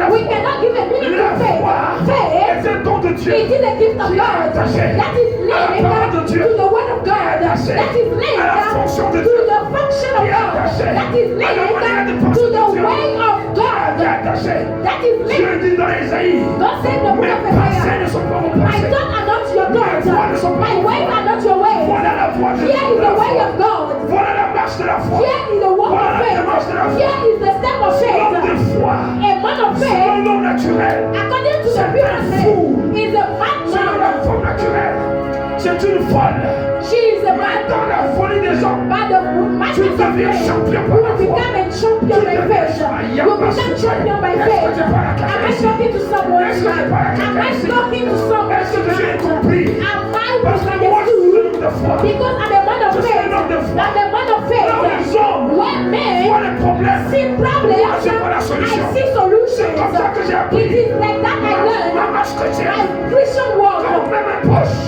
We cannot give a meaning La to faith. foi Faith, est un don de Dieu. it is a gift of Qui est God attaché that is à la parole de linked Dieu. to the word of God, attaché that is linked à la fonction de to Dieu. the function of Qui est God, attaché that is à la manière de linked penser to de the Dieu. way of Qui est God, attaché. that is Dieu linked. dit dans Isaïe, God said in the book mes of pensées Isaiah, ne sont pas vos my pensées. thoughts are not your Mes voies ne sont thoughts, pas my vos ways voies. are not your ways. Voilà la voie de Here is the way la of foi. God. Voilà la marche de la foi. Here is the walk Voilà of la démarche de la faith. foi. Here is the step of L'homme de faith. foi, A man of selon faith, l'homme naturel, according to the c'est pure un man, fou. is a Selon la madman. femme naturelle, c'est une folle. She is a Mais man. dans la folie des hommes, By the madness tu of deviens faith, champion you par la will foi. become a champion by faith. You will become champion by faith. Am I talking to someone tonight? Am I talking to someone tonight? Am I Parce que moi, je suis un homme de foi. because I'm a man of faith. I'm a man of Là où les faith. hommes When men voient les problèmes, see problems, moi, je vois la solution. I see solutions. C'est comme ça que j'ai appris. It is like that I Ma learned marche chrétienne, my Christian walk. quand même ma poche,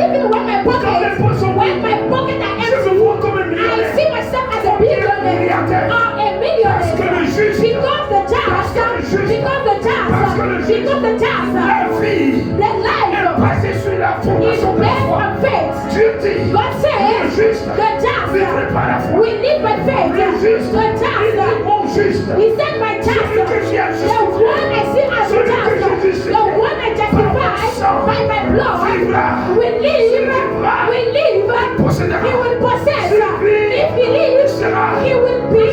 Even when my pocket are je me empty, vois comme un I millionnaire. see myself as a billionaire or a Parce que millionaire. le juge, Because the task, la vie, the life est basée sur la is fondation de la based foi. on faith. Dieu dit, God le says juste the task vivrait par la foi. we live by faith. Le juste, The il dit task, mon juste. he said my task, Celui que j'ai the one I see as a task, the one I justify by my blood, we live, he will possess. If he lives, he will be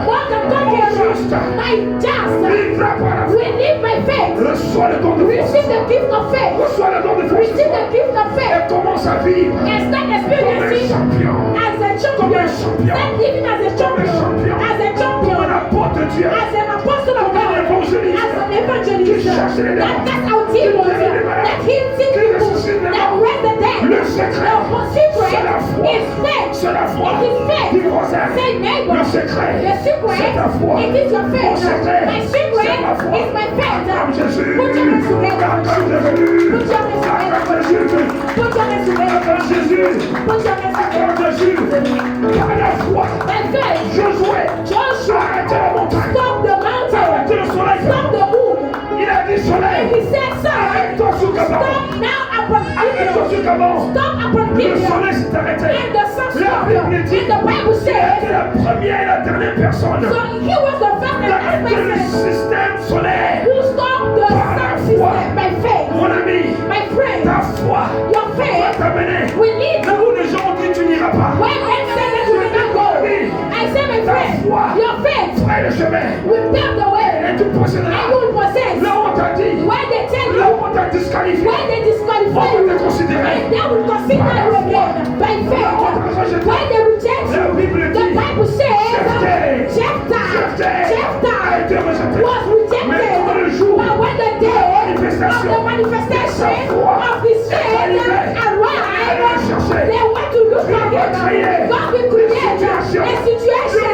more than conqueror. My task, Vivra par la foi. we live by faith. Reçois le don de foi. Receive the gift of faith. Reçois le don de foi. Receive the gift of faith. Et commence à vivre And start comme un experiencing champion. as a champion. Start living as a champion. As a Comme champion. un apôtre de Dieu. As an apostle of God. As an evangelist. That casts out demons. That heals sick people. That raise the dead. Le secret, The secret is faith. c'est la foi. It is faith. Dis voisin, Say neighbor. le secret, The secret, c'est ta foi. it is your Mon faith. secret, My secret c'est ma foi. is my faith. Acclame Jésus. Put your hands together. Acclame Jésus. Put your hands Acclame together. Jésus. Put your hands together. Acclame Jésus. Put your hands Acclame together. Jésus. Par la foi, By faith, Josué Joshua a arrêté la montagne. stop the mountain. Arrêté le soleil. Gibeon. soleil s'est arrêté. And the sun La stopped. Bible dit And the Bible qu'il était says, la première et la dernière personne so he was the first and last d'arrêter le person système solaire. who stopped the sun system by faith. Mon ami, My friend, ta foi your va faith t'amener will lead là you. où les gens ont dit tu n'iras pas. When men say that you will not go, I say, my friend, your faith Frère le chemin. will pave the way Et tu and posséderas. you will possess. Là où on t'a dit, When they tell là you, où on t'a disqualifié, when they disqualify on you, va te considérer. and they will consider you again by faith. When they reject La you, Bible the dit, Bible says Jephthah a été rejeté. was Mais quand le rejected. jour But when the day of the manifestation of his faith arrived, they went to look for him. God will create a situation.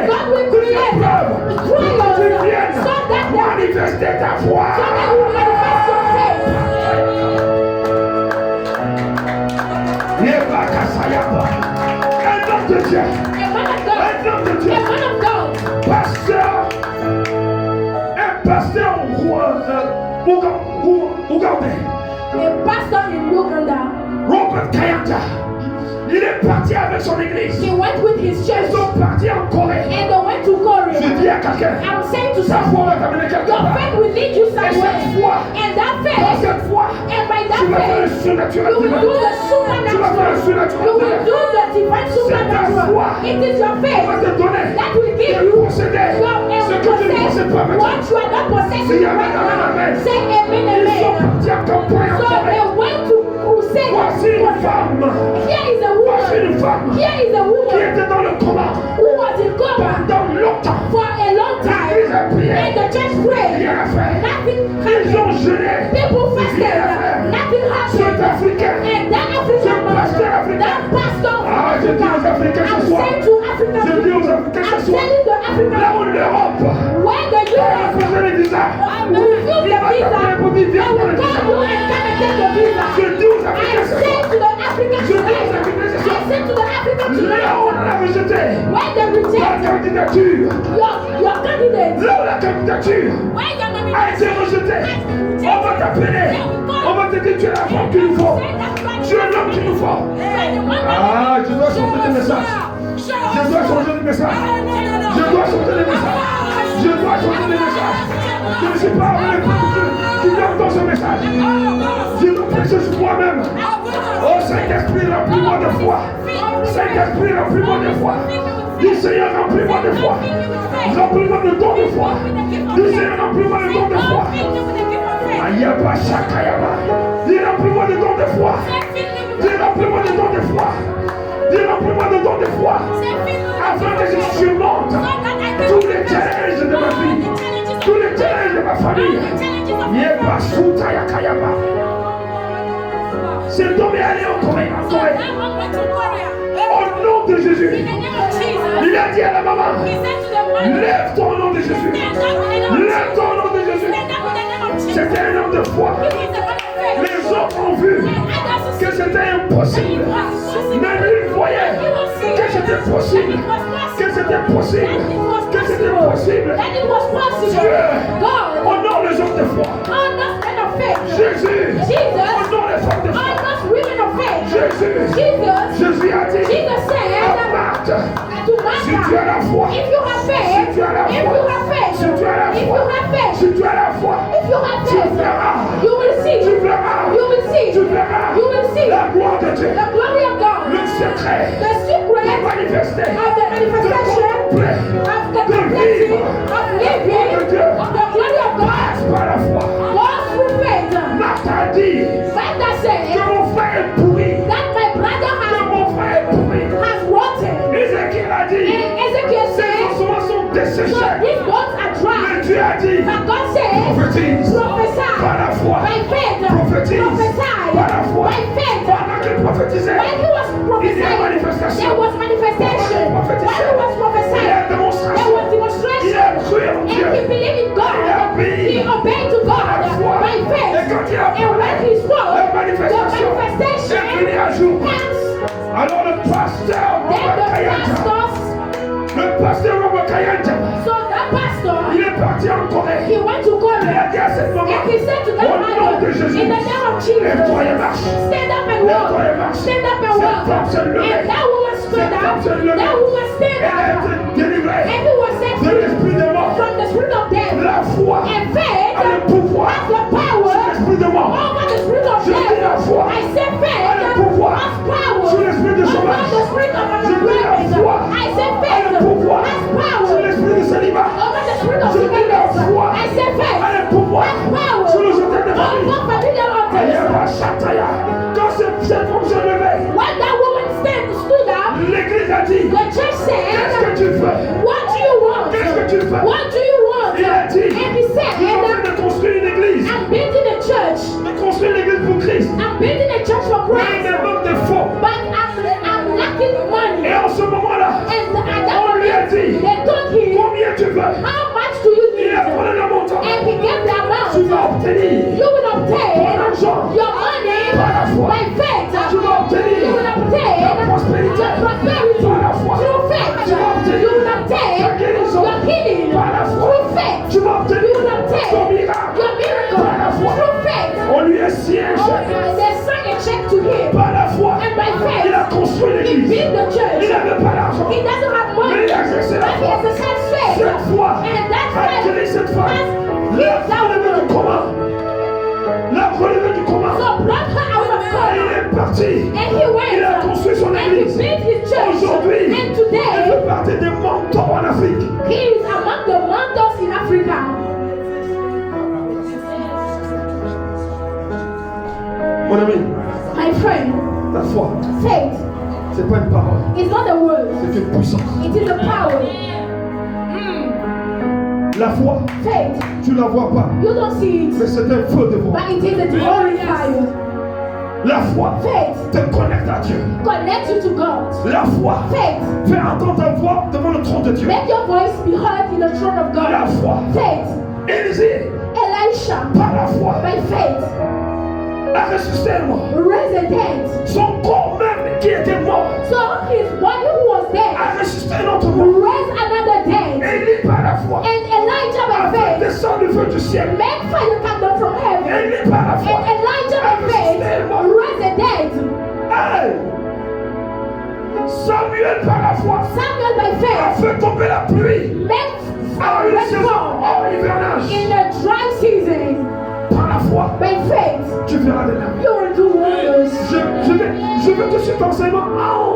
God will create trials so that they Manifester ta foi. will manifest your faith. Un homme de Dieu, A man of God, un homme de Dieu, a man of God, pasteur, un pasteur ougandais, a pastor in Uganda, Robert Kayanja, il est parti avec son église. he went with his church Ils sont partis en Corée. and they went to Je Korea. dis à quelqu'un, I'm saying to ta foi someone, va t'amener quelque your part. faith will lead you somewhere. cette foi, And that Par faith, cette foi, and by that tu vas faire le faith, surnaturel. you will do the supernatural. You will do the divine supernatural. It is your On va faith te donner that will give de you posséder your ce que tu ne possèdes pas possess what maintenant. you are not possessing right now. Say amen, Ils sont amen. partis en campagne en So Corée. they went to crusade. Voici une femme. Here is a Voici woman. une femme Here is a qui woman était dans le coma who was in coma pendant longtemps. for a long time. And the church prayed. Rien à faire. Nothing Ils ont happened. jeûné. People fasted. Nothing Cet happened. Africain. And that African man, that pastor of Ah, je dis aux Africains ce I'm soir. saying to African Je dis aux people, Africains ce I'm soir. telling the African Là où people, l'Europe when the a Europe besoin de visa. will refuse the visa, they will call you and come and take the visa. Je dis aux I Africains ce say soir. to the African Je dis aux tonight, Africains ce I soir. say to the African Là où on tonight, a rejeté when they la reject candidature. your candidate, Là où la candidature when your a été rejetée, on va t'appeler. On va te dire tu es la femme qu'il nous faut. Tu es l'homme qu'il nous faut. Ah, je dois changer de message. Je dois changer de message. Je dois changer de message. Je dois changer de message. Je ne suis pas appelé pour qui entend ce message. Je dois prêcher sur moi-même. Oh Saint-Esprit, remplis-moi de foi. Saint-Esprit, remplis-moi de foi. Dis Seigneur, remplis-moi de foi. Remplis-moi de don de foi. Dis Seigneur, remplis-moi de don de foi. Ayaba Shakayaba. Dis remplis-moi de don de foi. Dis remplis-moi de don de foi. Dis remplis-moi de don de foi. Afin que je surmonte tous les challenges de ma vie. Tous les challenges de ma famille. Yeba Suta Yakayaba. Cet homme est allé en Corée. Au nom de Jésus. Il a dit à la maman, lève ton nom de Jésus. Lève ton nom de Jésus. C'était un homme de foi. Les autres ont vu que c'était impossible. Mais lui, il voyait que c'était possible. Que c'était possible. Que c'était possible. Dieu honore les hommes de foi. Jésus honore les femmes de foi. Jésus a dit à Marthe, si tu as la foi, si tu as la foi, si tu as la foi, si tu as la foi, tu verras, tu verras la gloire de Dieu, le secret manifesté de vivre de Dieu passe par la foi. Marthe a dit que mon frère est pourri, que mon frère est pourri. Ézéchiel a dit ces ossements sont desséchés. Mais Dieu a dit prophétise par la foi. Prophétise par la foi. Pendant qu'il prophétisait, il y a manifestation. There was manifestation. When he was Il y a prophesying, there démonstration. was demonstration. Il a cru en And he Dieu. believed in God. He obeyed to God by Et faith. quand il a And when parlé, he spoke, la the manifestation manifestation est venue à jour. comes. Alors le pasteur Then Robert the Kayanja, pastors, le pasteur Robert Kayanja, so that pastor, il est parti en Corée. he went to Il a Korea. dit à cette maman, And he said to that au nom de mother, Jésus. In the name of Jesus. Lève-toi et marche. Stand up and walk. Lève-toi et marche. Stand up and walk. And that woman stood up. That woman stand Elle a up. été délivrée And he was set de free l'esprit de mort. from the spirit of death. La foi And faith a le pouvoir has the sur power l'esprit de mort. over the spirit of Je dis la death. foi I say faith a le pouvoir has power sur l'esprit de over chômage. the spirit of Je dis la unemployment. foi I say a faith le pouvoir has sur power l'esprit de célibat. over the spirit of Je dis la singleness. foi I say faith a le pouvoir has power sur le jeté de famille. over familiar Ayaba altars. Shataya. Quand cette femme se réveille, When that woman stood up, l'église a dit, the church qu'est-ce que said, tu fais? what do you want? Qu'est-ce que tu fais? What do you want? Il a dit, And he nous sommes en said, train de construire une église. I'm building a church. De construire une église pour Christ. I'm building a church for Mais il Christ. me manque des fonds. But I'm lacking money. Et en ce moment-là, And at that on lui a moment, dit, they told him, combien tu veux? how much do you Il need? a donné le montant. And he gave the Tu amount. vas obtenir You will obtain ton argent your money par la foi. by faith. Tu vas obtenir You will obtain ta prospérité your prosperity par la foi. through faith. Tu vas obtenir You will obtain ta guérison your healing par la foi. through faith. Tu vas obtenir You will obtain ton miracle your miracle par la foi. through faith. On lui a signé un chèque. They signed a check to him. Par la foi, And by faith, il a construit he l'église. built the Il church. n'avait pas d'argent. He doesn't have Mais money, il a exercé la but he foi. exercised faith. Cette foi And that a guéri faith cette femme. has La healed that relevée du woman. coma. La relevée du coma. So brought her out of Et coma. il est parti. And he went Il a construit son and he église. built his church. Aujourd'hui, And il today, fait partie des mentors en Afrique. he is among the mentors in Africa. Mon ami, My friend, ta foi, faith c'est pas une parole, is not a word. c'est une puissance. It is a power. La foi, Faith, tu la vois pas, you don't see mais it, c'est un feu devant. but it is a divine fire. La foi Faith te connecte à Dieu. connects you to God. La foi Faith, fait entendre ta voix devant le trône de Dieu. make your voice be heard in the throne of La God. foi. Faith, Élisée, Elisha, par la foi, by faith, a ressuscité un mort. raised a dead. Son corps même qui était mort So his body who was dead a ressuscité un autre mort. raised another dead. Élie par la foi And Elijah a by fait faith descendre le feu du ciel. made fire come down from heaven. Élie par la foi And Elijah by faith raised a dead. Hey! Samuel par la foi Samuel by a faith fait tomber la pluie made en une saison rainfall hors hivernage. in a dry season. Par la foi, By faith, tu verras des merveilles. you will do wonders. Je veux que cet enseignement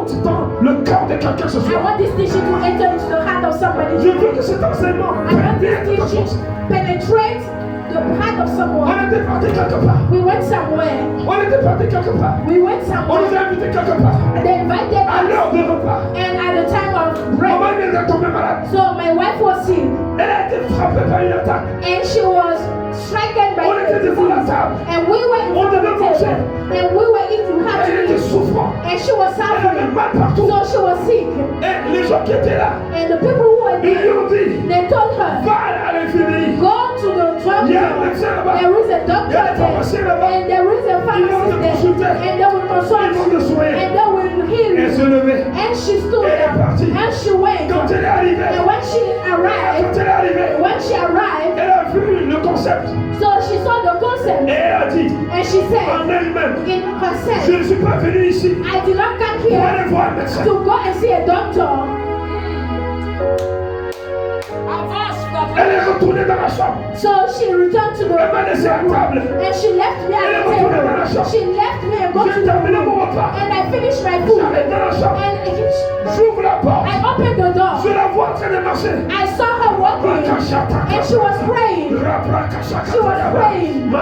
entre dans le cœur de quelqu'un ce I soir. want this teaching to enter into the heart of somebody. Je veux que cet enseignement I want this pénètre ta teaching chose. penetrate the heart of On someone. était parti quelque part. We went somewhere. On était parti quelque part. We went On nous somewhere. a invités quelque part. They invited À us, l'heure de repas. and at the time of Maman break, vient de tomber malade. so my wife was sick, Elle a été frappée par une attaque. and she was stricken by On a était devant la disease. table. And we were in On front of devait the manger. table, and we were eating Elle happily, était souffrante. and she was Elle avait suffering, mal partout. so she was sick. Et les gens qui étaient là, And the people who were ils lui there, ont dit, they told her, va à l'infirmerie. go to the Il y a un doctor. médecin là-bas. There is a Il y a doctor des pharmaciens there, là-bas. and there is a pharmacist there, and they will consult Ils vont te you, soigner. and they will heal Elle se you. levait. And she stood Elle est up, partie. and she went. Quand elle est arrivée, And when she arrived, elle a vu le concept. so she saw the Et concept, elle a dit and she en said elle-même, in je herself, ne suis pas venu ici I did not come pour here aller voir un médecin. to go and see a doctor. Elle est retournée dans la chambre. So she returned to the Elle m'a laissé à room, table. and she left me at the table. She left me and go to J'ai the terminé mon room, repas. and I finished my food. J'arrive dans la chambre. And J'ouvre la porte. I opened the door. Je la vois en train de marcher. I saw her walking, and she was praying. She was praying.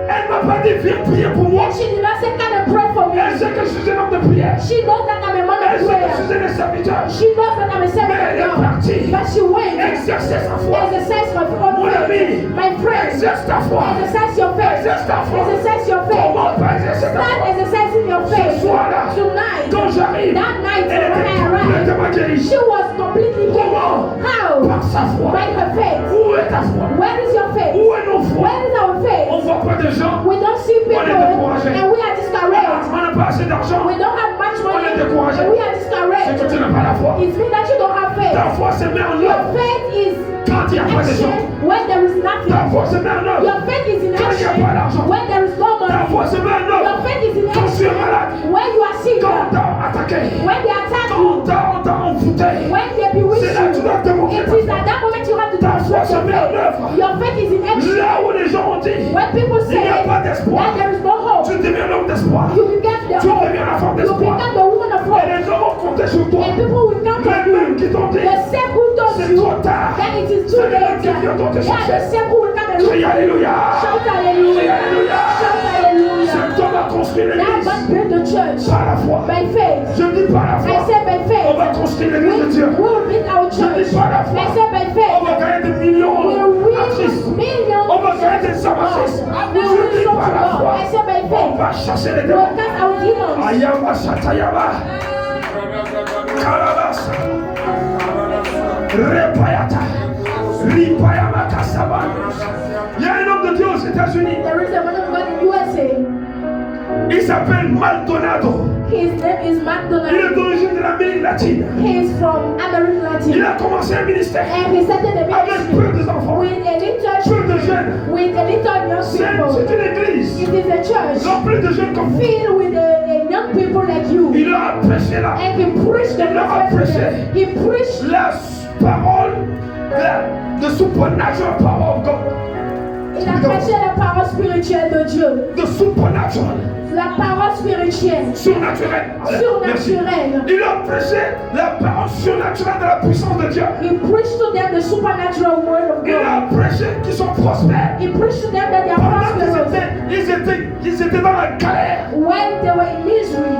Elle m'a pas dit viens prier pour moi. And she did not say, "Come and pray for me." Elle sait que je suis un homme de prière. She knows that I'm a man Elle of sait que je prayer. suis un serviteur. She knows that I'm a servant Mais elle est of God. partie. But she went. Exercer sa foi. Exercise my Mon faith. ami, My friend, exerce ta foi. exercise your faith. Exerce ta foi. Exercise your faith. Comment pas exercer ta Start foi? exercising your faith. Ce soir-là, Tonight, quand j'arrive, that night elle when I était arrived, complètement guérie. she was completely healed. Comment? How? Par sa foi. By her faith. Où est ta foi? Where is your faith? Où est nos foi? Where is our On faith? voit pas de gens. We don't see people On est découragé. and we are discouraged. On n'a pas assez d'argent. We don't have money much on money, est découragé. and we are C'est discouraged. que tu n'as pas la foi. It means that you don't have faith. Ta foi se met en Your œuvre faith is quand il n'y a pas de action gens. when there is Ta nothing. foi se met en œuvre Your faith is in quand il n'y a action pas d'argent. when there is no Ta money. foi se met en Your œuvre faith is in quand tu es action malade. when you are sick. Quand on t'a attaqué. When they attack Quand you. on t'a envoûté. When they bewitch C'est là que tu dois you. démontrer It ta is foi. at that moment you have to Ta demonstrate foi se your met en faith. œuvre. Your faith is in action. Là où les gens ont dit, When people il n'y a say pas d'espoir. that there is no hope, Tu deviens l'homme d'espoir. you become the Tu hope. deviens la femme You d'espoir. become the woman of Et hope. les gens vont compter sur toi. And people will count on Les mêmes you. qui t'ont dit, The same who told c'est you trop tard. that it is C'est too les mêmes late. qui viendront te Yeah, chercher. the same who will come and look. Crie Alléluia. Shout Crie hallelujah. Alléluia. Shout hallelujah. Cet homme a construit That l'église man built the church par la foi. by faith. Je dis par la I foi. said by faith. On va construire l'église de We Dieu. will build our church. dis par la foi. I said by On faith. va gagner des millions We d'actrices. win millions. On va gagner des amatrices. We Je will dis show to par la foi. God. I said by On faith. va chasser les We will démons. cast out demons. Ayama Shatayama. Kalabasa. Repayata. Ripayama Kasaba. Il y a un homme de Dieu aux États-Unis. There is a man of God in USA. Il s'appelle Maldonado. His name is Il est McDonald. d'origine de l'Amérique latine. He is from American Il Latin. a commencé un ministère And he started a avec ministry peu d'enfants, with a little peu de jeunes. with a little young C'est people. une église It is a church remplie de jeunes comme vous. filled with a young people like you. Il leur a prêché là. And he preached the Il leur a gospel to them. prêché He preached la parole, the supernatural power of God. il a prêché la parole spirituelle de Dieu. The supernatural, La parole spirituelle. surnaturel. Merci. Surnaturelle. Il a prêché la parole surnaturelle de la puissance de Dieu. He preached to them the supernatural word of Il God. a prêché qu'ils sont prospères. He preached to them that they are Pendant prosperous. ils étaient dans la galère. When they were in misery,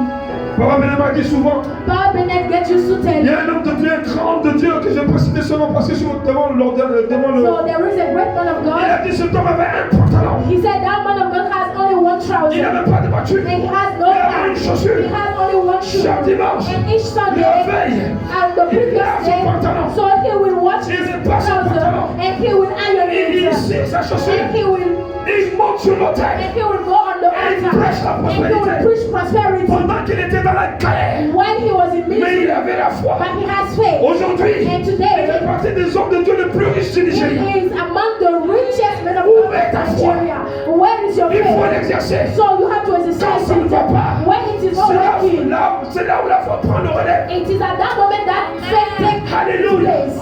Papa Benet m'a dit souvent, Paul Bennett get used to tell il y you. a un homme de Dieu, un grand homme de Dieu que je peux citer ce nom parce que je suis devant le. So there is a great man of Il God. a dit cet homme avait un pantalon. He said that man of God has only one Il trouser. n'avait pas de voiture. And he has no Il avait car. une chaussure. He has only one shoe. Chaque dimanche, And each la Sunday, veille, and the il previous lave son day, pantalon. so he will wash Il his met pas son trouser pantalon. and he will iron Il it. ici sa chaussure. And he will Il monte sur l'autel. and he will go on the And he altar. preach la And he will prosperité. preach prosperity. Pendant qu'il était dans la galère. When he was in Mais il misery, avait la foi. but he has faith. Aujourd'hui, And il today, fait partie des hommes de Dieu les plus riches du Nigeria. he is among the richest men of Où God est in ta foi? Nigeria. Where is your Il faut faith? l'exercer. So you have to Quand exercise ça ne it. va pas, When it is not working, c'est là où la foi prend le relais. it is at that moment that faith takes Alléluia. place.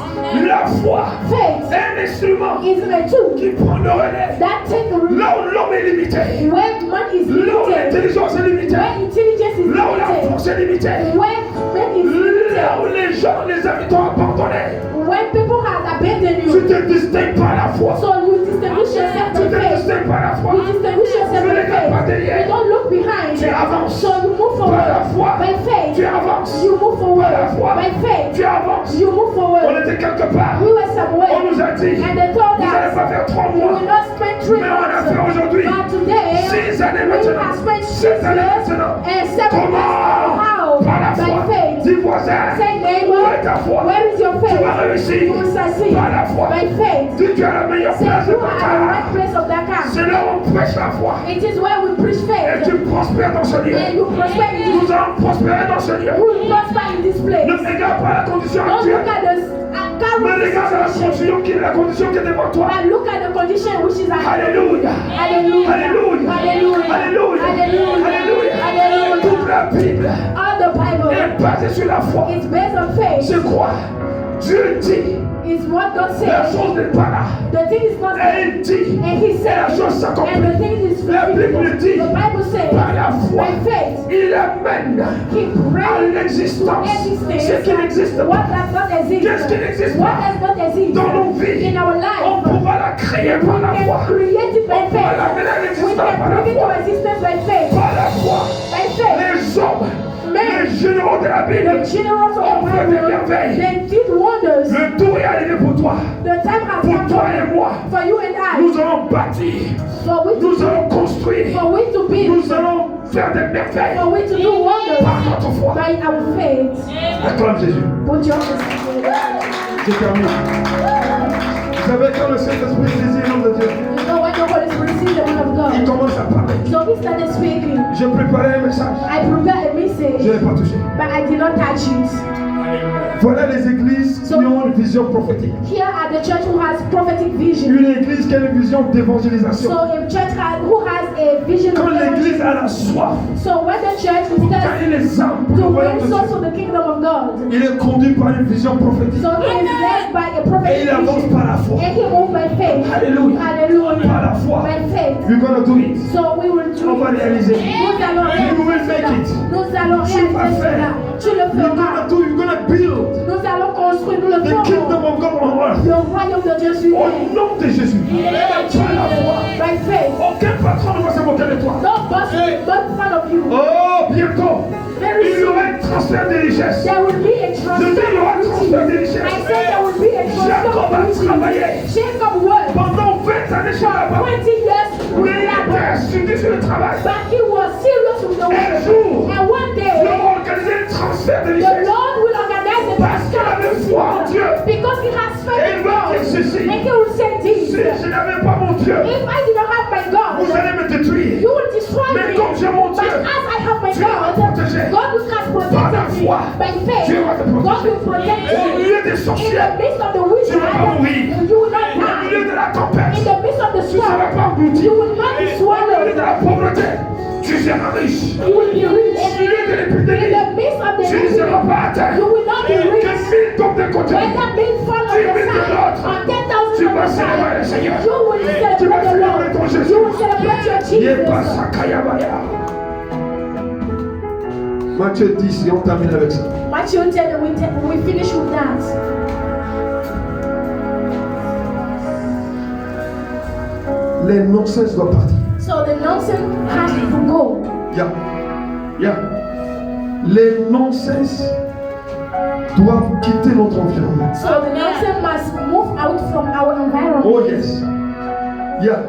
La foi Faith est un instrument is a tool qui prend le relais. that takes Là où l'homme est limité. when man is Là où limited, l'intelligence est limitée. when intelligence is Là où la limited, force est limitée. when man is Là où limited, les gens, les amis t'ont abandonné. when people have abandoned Tu you, te distingues par la foi. so you distinguish yourself Tu by te faith. distingues par la foi. You distinguish yourself Tu by ne regardes pas faith. derrière. You don't look behind. Tu avances. So you move Par la foi. forward by faith. Tu avances. You move forward Par la foi. by faith. Tu avances. You move On forward. était quelque part. We were somewhere. On nous a dit, And they told vous n'allez us pas faire 3 we mois. will not spend 3 Mais on a fait months. aujourd'hui But today 6 années we maintenant. have spent 6 7 années years maintenant. and 7 Comment? years. How? Par la By foi. faith. Dis voisin. Say Où est neighbor, ta foi? where is your Tu faith? vas réussir. You will succeed Par la foi. by faith. Dis tu as la meilleure Say place de you ton are at the cœur. right place of that camp. C'est là où on prêche la foi. It is where we preach Et faith. tu prospères dans ce lieu. And you prosper in this. Nous allons prospérer dans ce lieu. You will prosper in this place. Ne regarde pas la condition Don't look actuelle. at the Mais current regarde la situation. condition qui est la condition qui est devant toi. But look at the condition which is ahead. Alléluia. Hallelujah. Alléluia. Hallelujah. Alléluia. Hallelujah. Alléluia. Hallelujah. Toute la Bible All the Bible est basée sur la foi. is based on faith. Je crois. Dieu dit, It's what God la says. chose n'est pas là. The thing is not Et there. il dit, And He et la said, chose s'accomplit. and the thing is La Bible fulfilled. dit, The Bible says, par la foi, by faith, il amène He à brings l'existence ce qui n'existe what pas. does not exist. Qu'est-ce qui n'existe What pas? does not exist Dans nos vies, in our on life. pourra la créer par la We foi. can create it by On pourra faith. l'amener à We l'existence par can la bring it to foi. existence by faith. Par la foi. By faith. Les hommes, Men, les généraux de la the Bible, generals of ont the fait des Bible, merveilles. they did wonders. Le tour est arrivé pour toi. The time has Pour come toi et moi. for you and I. Nous allons bâtir. For we Nous to allons build. construire. For we to build. Nous allons faire des merveilles. For we to do wonders Par notre foi. by our faith. Acclame Jésus. Put your hands together. Je termine. Vous savez, quand le Saint-Esprit saisit l'homme de Dieu, You know when the Holy Spirit sees the man of il God, commence à parler. so he started speaking. J'ai préparé un message. I prepared a Je message, ne l'ai pas touché. but I did not touch it. Voilà les églises qui ont une vision prophétique. Here are the church who has prophetic vision. Une église qui a une vision d'évangélisation. So a church who has a vision Quand of l'église a la soif So when the church is pour thirsty gagner les âmes pour le to royaume de win souls Dieu, for the kingdom of God, il est conduit par une vision prophétique. so he is led by a Et prophetic il avance vision. par la foi. And he moved by faith. Alléluia. Hallelujah. Par la foi. By faith. We're gonna do it. So we will do On va it. réaliser. Nous allons You will réaliser make cela. it. Nous allons Tu vas réaliser faire. cela. Tu le You're feras. gonna do. You're gonna build Nous allons construire, nous le the kingdom ferons. of God on earth. Le royaume de Dieu sur Au terre. nom de Jésus. Par la foi. By faith. Aucun patron ne va se moquer de toi. No boss but in front of you. Oh, bientôt. Very Il y soon. aura un transfert de richesse. There will be a Je dis, transfer il y aura un of transfert de riches. richesse. I said there will be a transfer Jacob of a riches. travaillé Jacob worked pendant 20 années chez la banque. 20 years Mais with il était labor, assidus sur le travail. but he was serious with the Un work. jour, And one Dieu day, va organiser un transfert de the richesse. Lord will organize the Parce qu'il avait foi en Dieu. because he has Et faith il in va God. dire ceci. And he will say Si this: je n'avais pas mon Dieu, if I did not have my vous God, allez me détruire. you will destroy Mais me. comme j'ai mon But Dieu, as I have my Dieu va God, protéger. God will has Par la protected me. foi, By faith, Dieu va te God protéger. will protect Au you. milieu des In the sorcières, midst of the tu ne vas pas mourir. witches, you will not Au milieu die. de la tempête, In the midst of the tu ne seras storm, pas englouti. you will not be Au milieu de swallowed. la pauvreté, tu seras riche. You will be rich. Au milieu de In l'épidémie, the midst of the tu ne seras pas atteint. you will not be Que rich. 1000 tombent de côté. Whether being fall on 10 the 000 de side l'autre. or Tu 10,000 on vas the célébrer le side, Seigneur. you will Tu celebrate vas the célébrer ton Lord. Jésus. You will celebrate your Yepa Jesus. Sakayabaya. Matthieu 10, et on termine avec ça. Matthew 10, and we finish with that. Les nonsense doivent partir. So the nonsense has to go. Yeah. Les nonsense doivent quitter notre environnement. So the nonsense must move out from our environment. Oh yes. Yeah.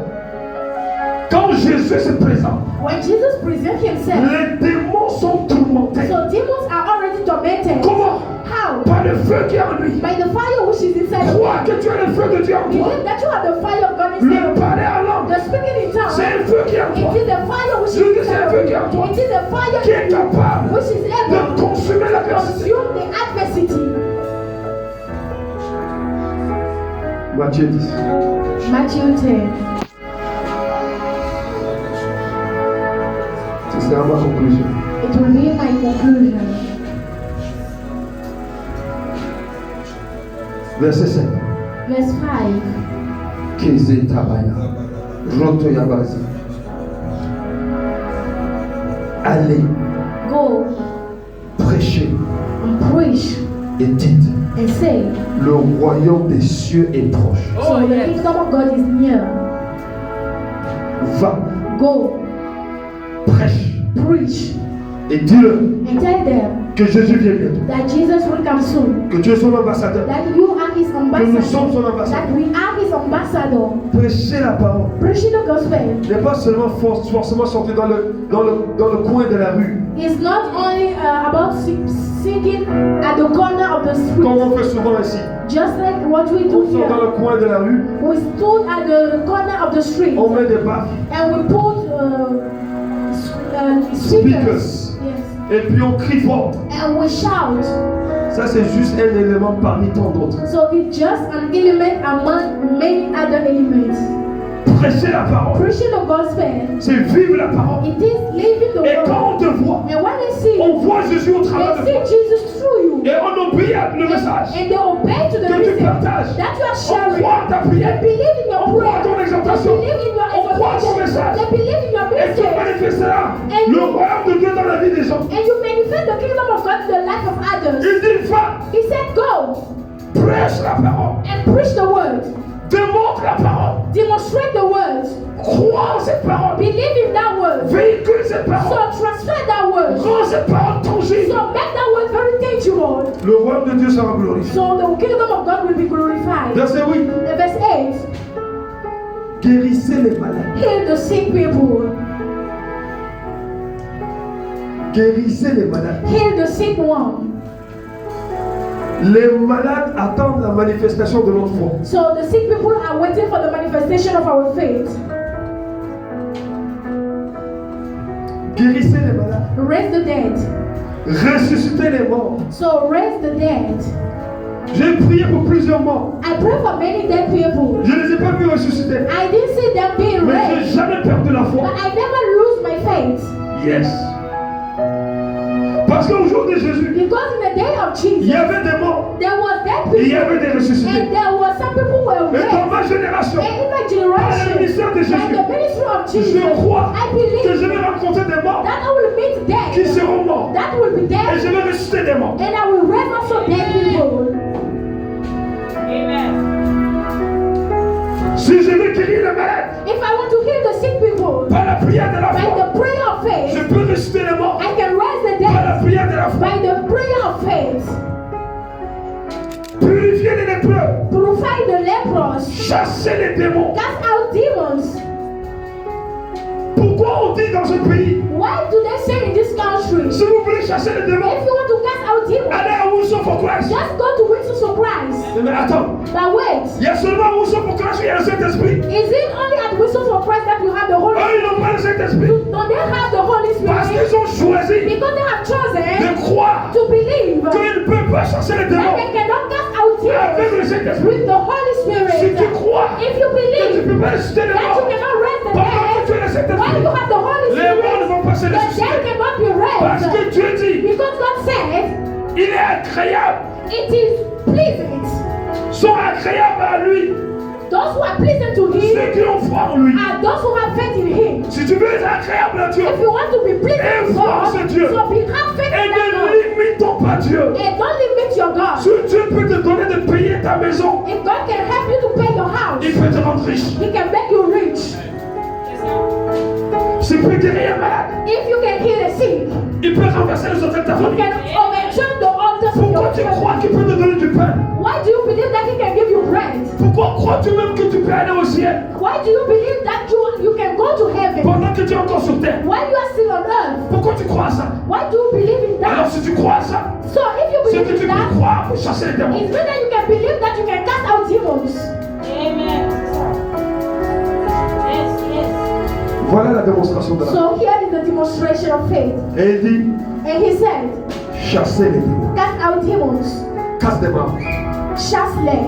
Quand Jésus se présente, When Jesus presents himself, les démons sont tourmentés. so demons are already tormented. Comment? How? Par le feu qui est en lui. By the fire which is inside you. Crois que tu as le feu de Dieu en toi. Believe that you have the fire of God inside Le of you. parler en langue, The speaking in tongues. c'est un feu qui est en It toi. is the fire which Je dis, is c'est un inside feu of qui est en toi. you. It is the fire Qui est capable which is able de consumer to l'adversité. consume the adversity. Matthieu 10. Matthew 10. Ce sera ma conclusion. It will be my conclusion. Verset 7. Verse 5. Keze tabaya. Roto yabazi. Allez, Go prêchez and preach et dites, and say, le royaume des cieux est proche. so the kingdom of God is near. Va, Go, prêche preach, et dis-le and tell them que Jésus vient bientôt. that Jesus will come soon. Que tu es son ambassadeur. That you are his Que nous sommes ambassador. son ambassadeur. That we are his ambassador. Prêchez la parole. Preaching the gospel N'est pas seulement forcément sortir dans le coin de la rue, is not only about singing at the corner of the comme street. on fait souvent ici. Just like what we do On sort dans here. le coin de la rue, We stood at the corner of the street on met des baffes, and we put speakers. Yes. et puis on crie fort. And we shout. Ça, c'est juste un élément parmi tant d'autres. So it's just an element among many other elements. Prêcher la parole, Preaching the gospel, c'est vivre la parole. it is living the Et word. quand on te voit, And when they see on you, voit Jésus au travers de they toi. see Jesus through you. Et on obéit à le message. And they obey to the Que tu message partages. that you are On sharing. croit à ta They prière. believe in your On croit à prayer. ton They exaltation. believe in your On croit à ton exaltation. message. They believe in your Et tu message. manifesteras And le royaume de Dieu dans la vie des gens. And you manifest the kingdom of God in the life of others. Il dit, va, He said, go prêche la parole. and preach the word. Démontre la parole. Demonstrate the word. Crois en cette parole. Believe in that word. Véhicule cette So parole. transfer that word. Rends cette parole tangible. So make that word very tangible. Le royaume de Dieu sera glorifié. So the kingdom of God will be glorified. Verset 8. And verse 8. Guérissez les malades. Heal the sick people. Guérissez les malades. Heal the sick one. Les malades attendent la manifestation de notre foi. So the sick people are waiting for the manifestation of our faith. Guérissez les malades. Raise the dead. Ressuscitez les morts. So raise the dead. J'ai prié pour plusieurs morts. I pray for many dead people. Je ne les ai pas vus ressusciter. I didn't see them being Mais je n'ai raised. jamais perdu la foi. But I never lose my faith. Yes. Parce qu'au jour de Jésus, Because in the day of il y Jesus, avait des morts there was dead et il y people. avait des ressuscités. And there were some people who were Et dans raised. ma génération, And in my par le generation, ministère de by Jésus, the ministry of je Jesus, crois I que believe je vais rencontrer des morts that I will meet qui dead. seront morts. That will be Et je dead. vais ressusciter des morts. And I will raise also dead people. Si je veux guérir les malades If I want to heal the sick people, par la prière de la by foi, the prayer of je faith, peux ressusciter les morts I can raise the par la dead. prière de la foi. By the prayer of faith, Purifier les lépreux, purify the lepers, chasser les démons. cast out demons. Pourquoi on dit dans ce pays, Why do they say in this country, si vous voulez chasser les démons, if you want to cast out demons, allez à Woodson for Christ. just go to Windsor Surprise? Mais attends, But wait, il y a seulement à Woodson for Christ qu'il y a le Saint-Esprit. is it only at Windsor Surprise that you have the Holy Eux, ils n'ont pas le Saint-Esprit Spirit? Don't they have the Holy parce Spirit? qu'ils ont choisi Because they have chosen de croire to believe that qu'ils ne peuvent pas chasser les démons they cannot cast out avec demons le Saint-Esprit. with the Holy Si Spirit. tu crois If you que tu ne believe peux pas ressusciter les that you morts cannot raise the pendant que tu as le dead, Saint-Esprit, while you have the Holy les morts ne Spirit, vont pas se the dead ressusciter. cannot be Parce que raised. Dieu dit, Because God said il est agréable. it is pleasant. Sont agréables à lui Those who are pleasant to Him ceux qui ont foi en lui. are those who have faith in Him. Si tu veux être agréable à Dieu If you want to be pleasant to Exauce God, Dieu. so be have faith et in that ne God. limitons pas Dieu. And don't limit your God. Si Dieu peut te donner de payer ta maison, If God can help you to pay your house, il peut te rendre riche. He can make you rich. S'il peut guérir un malade, If you can heal the sick, il peut renverser les autres de ta He famille. can overturn the altars of Pourquoi your tu crois family. qu'il peut te donner du pain? Why do you believe that He can give you bread? Pourquoi crois-tu même que tu peux aller au ciel Why do you believe that you can go to heaven pendant que tu es encore sur terre? while you are still on earth? Pourquoi tu crois à ça? Why do you believe in Alors that? si tu crois à ça, So if you c'est que believe tu in peux that, croire pour chasser les démons. it means that you can believe that you can cast out demons. Voilà la démonstration de la foi. So here is the demonstration of faith. Et il dit, And He said, chasser les démons. cast out demons, Casse des mains. chasse-les.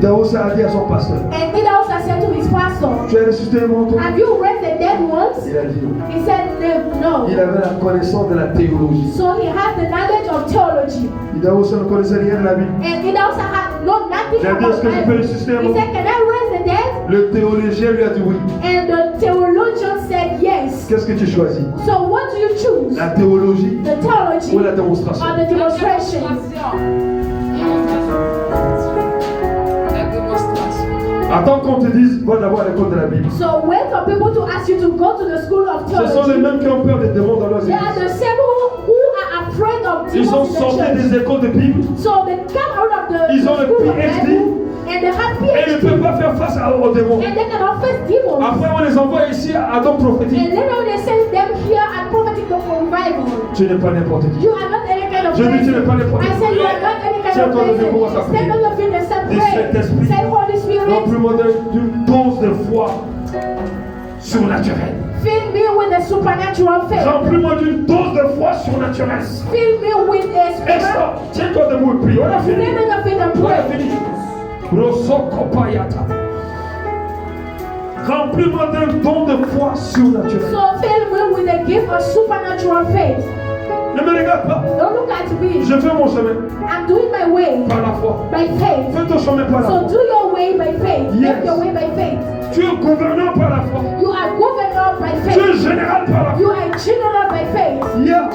Il a aussi dit à son pasteur, And he also said to his pastor, tu as ressuscité mon tour? have you read the dead ones? Il a dit non. He said no. Il avait la connaissance de la théologie. So he had the knowledge of theology. Il a aussi ne connaissait rien de la Bible. And he also had known nothing Il a dit, about est-ce que je peux Bible. ressusciter un He mort? said, can I raise the dead? Le théologien lui a dit oui. And the theologian said yes. Qu'est-ce que tu choisis? So what do you choose? La théologie The theology ou la démonstration? or the demonstration? Attends qu'on te dise, va d'abord à l'école de la Bible. So wait for people to ask you to go to the school of Ce sont les theology. mêmes qui ont peur des démons dans leurs They are églises. the same who are afraid of Ils sont demons in the sortis church. des écoles de Bible So they come out of the Ils ont le school of PhD. Bible and they have et ils ne PhD peuvent pas faire face aux démons. and they cannot face demons. Après, on les envoie ici à Don prophétique. And then when they send them here at prophetic revival, Tu n'es pas n'importe qui. you are not any kind of Je dis, tu n'es pas person. n'importe I qui. said you are not any kind Tiens of ton levé, commence à person. prier. Stand on your feet and start Dis, Saint-Esprit, praying. Say Holy Spirit, remplis-moi d'une dose de foi surnaturelle. fill me with the supernatural faith. Remplis-moi d'une dose de foi surnaturelle. Fill me with a spirit. Extra. Tiens-toi debout et prie. On a fini. Stand on your feet and On a pray. fini. Rosokopayata. Remplis-moi d'un don de foi surnaturelle. So fill me with a gift of supernatural faith. Ne me regarde pas. Don't look at me. Je fais mon chemin I'm doing my way par la foi. by faith. Fais ton chemin par la So foi. do your way by faith. Yes. Make your way by faith. Tu es gouverneur par la foi. You are governor by Tu es faith. général par la foi. You are general by faith. Yeah.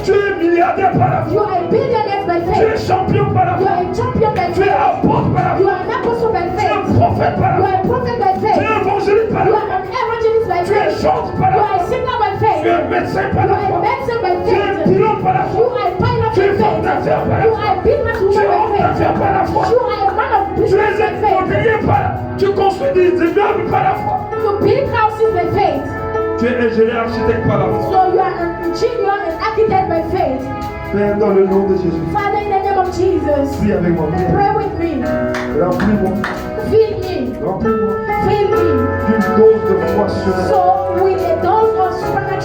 Tu es milliardaire par la You foi. are a billionaire by Tu es faith. champion par la You foi. are a champion by Tu es faith. apôtre par la You foi. are an apostle by Tu es faith. prophète par You la foi. are a prophet by Tu es faith. évangéliste par You la are foi. an evangelist by Tu es faith. chantre par You la are a foi. singer by Tu faith. es médecin par You la are a foi. medicine by Tu es faith. pilote par la You foi. are a pilot Tu by es faith. homme d'affaires par la You foi. are a Tu businesswoman es by homme faith. d'affaires par la foi. You are a man of Tu business es by faith. immobilier par la foi. Tu construis des immeubles par la foi. You build houses by faith. Tu es ingénieur architecte par la foi. So you are an engineer and architect by faith. Père, dans le nom de Jésus, Father, in the name of Jesus, prie avec moi. pray with me. Remplis-moi. Fill me. Remplis-moi Fill me. d'une dose de foi surnaturelle. So with a dose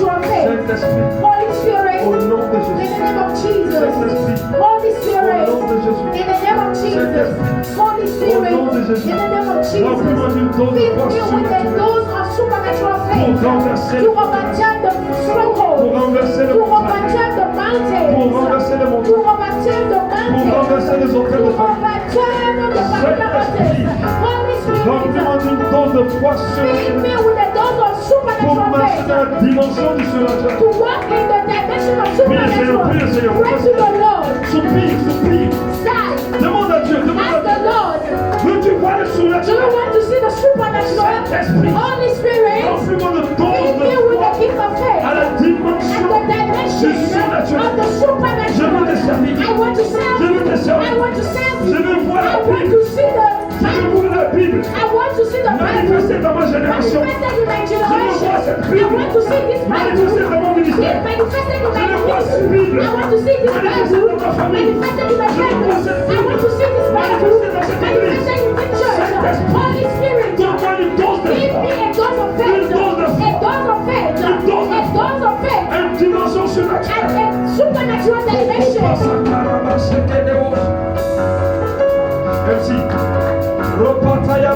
supernatural faith. Saint-Esprit, Holy Spirit, au nom de in the Jésus. name of Jesus. Saint-Esprit, Holy au Spirit, nom de Jésus. in the name of Jesus. Holy Spirit, nom de Jésus. in the name of Remplis-moi Jesus. d'une dose de Fill force me with the surnaturelle dose of supernatural pour faith renverser, to overturn the pour strongholds, renverser le to montagne, overturn the pour mountains, renverser les to montagnes, overturn the pour mountains, renverser les to hôtels de famille. overturn the mountains. Holy Remplis-moi Spirit, d'une dose de foi fill surnaturelle me with the dose of pour supernatural marcher dans faith la dimension du surnaturel. to walk in the dimension of Prie le Seigneur, prie le Seigneur. supernatural. Pray to the Lord. Soupire, soupire. Sigh. Demande à Dieu, demande Ask à the Lord. Dieu. Veux-tu voir le Do you surnaturel? want to see the supernatural? Saint-Esprit, Holy Spirit, remplis-moi de fill dose me de with foi the gift of faith à la at dimension the dimension du surnaturel. of the Je veux te supernatural. servir. I want to serve Je veux te you. servir. I want to serve Je you. veux voir la I want Bible. to see the Je veux voir la Bible I want to see the Bible manifester dans ma génération. manifested in my Je veux generation. voir cette I Bible want to see this Bible manifester dans mon ministère. manifested in my Je veux voir cette ministry. Bible I want to see this manifester Bible dans ma famille. manifested in my Je veux voir family. cette I Bible want to see this Bible manifester dans cette église. manifested in this church. Saint-Esprit, Holy Spirit, donne-moi une dose de give foi, me a dose of faith. Une dose de foi. A dose of faith. Une dose de A dose of faith. une dimension And surnaturelle. a supernatural dimension. Merci. Repataya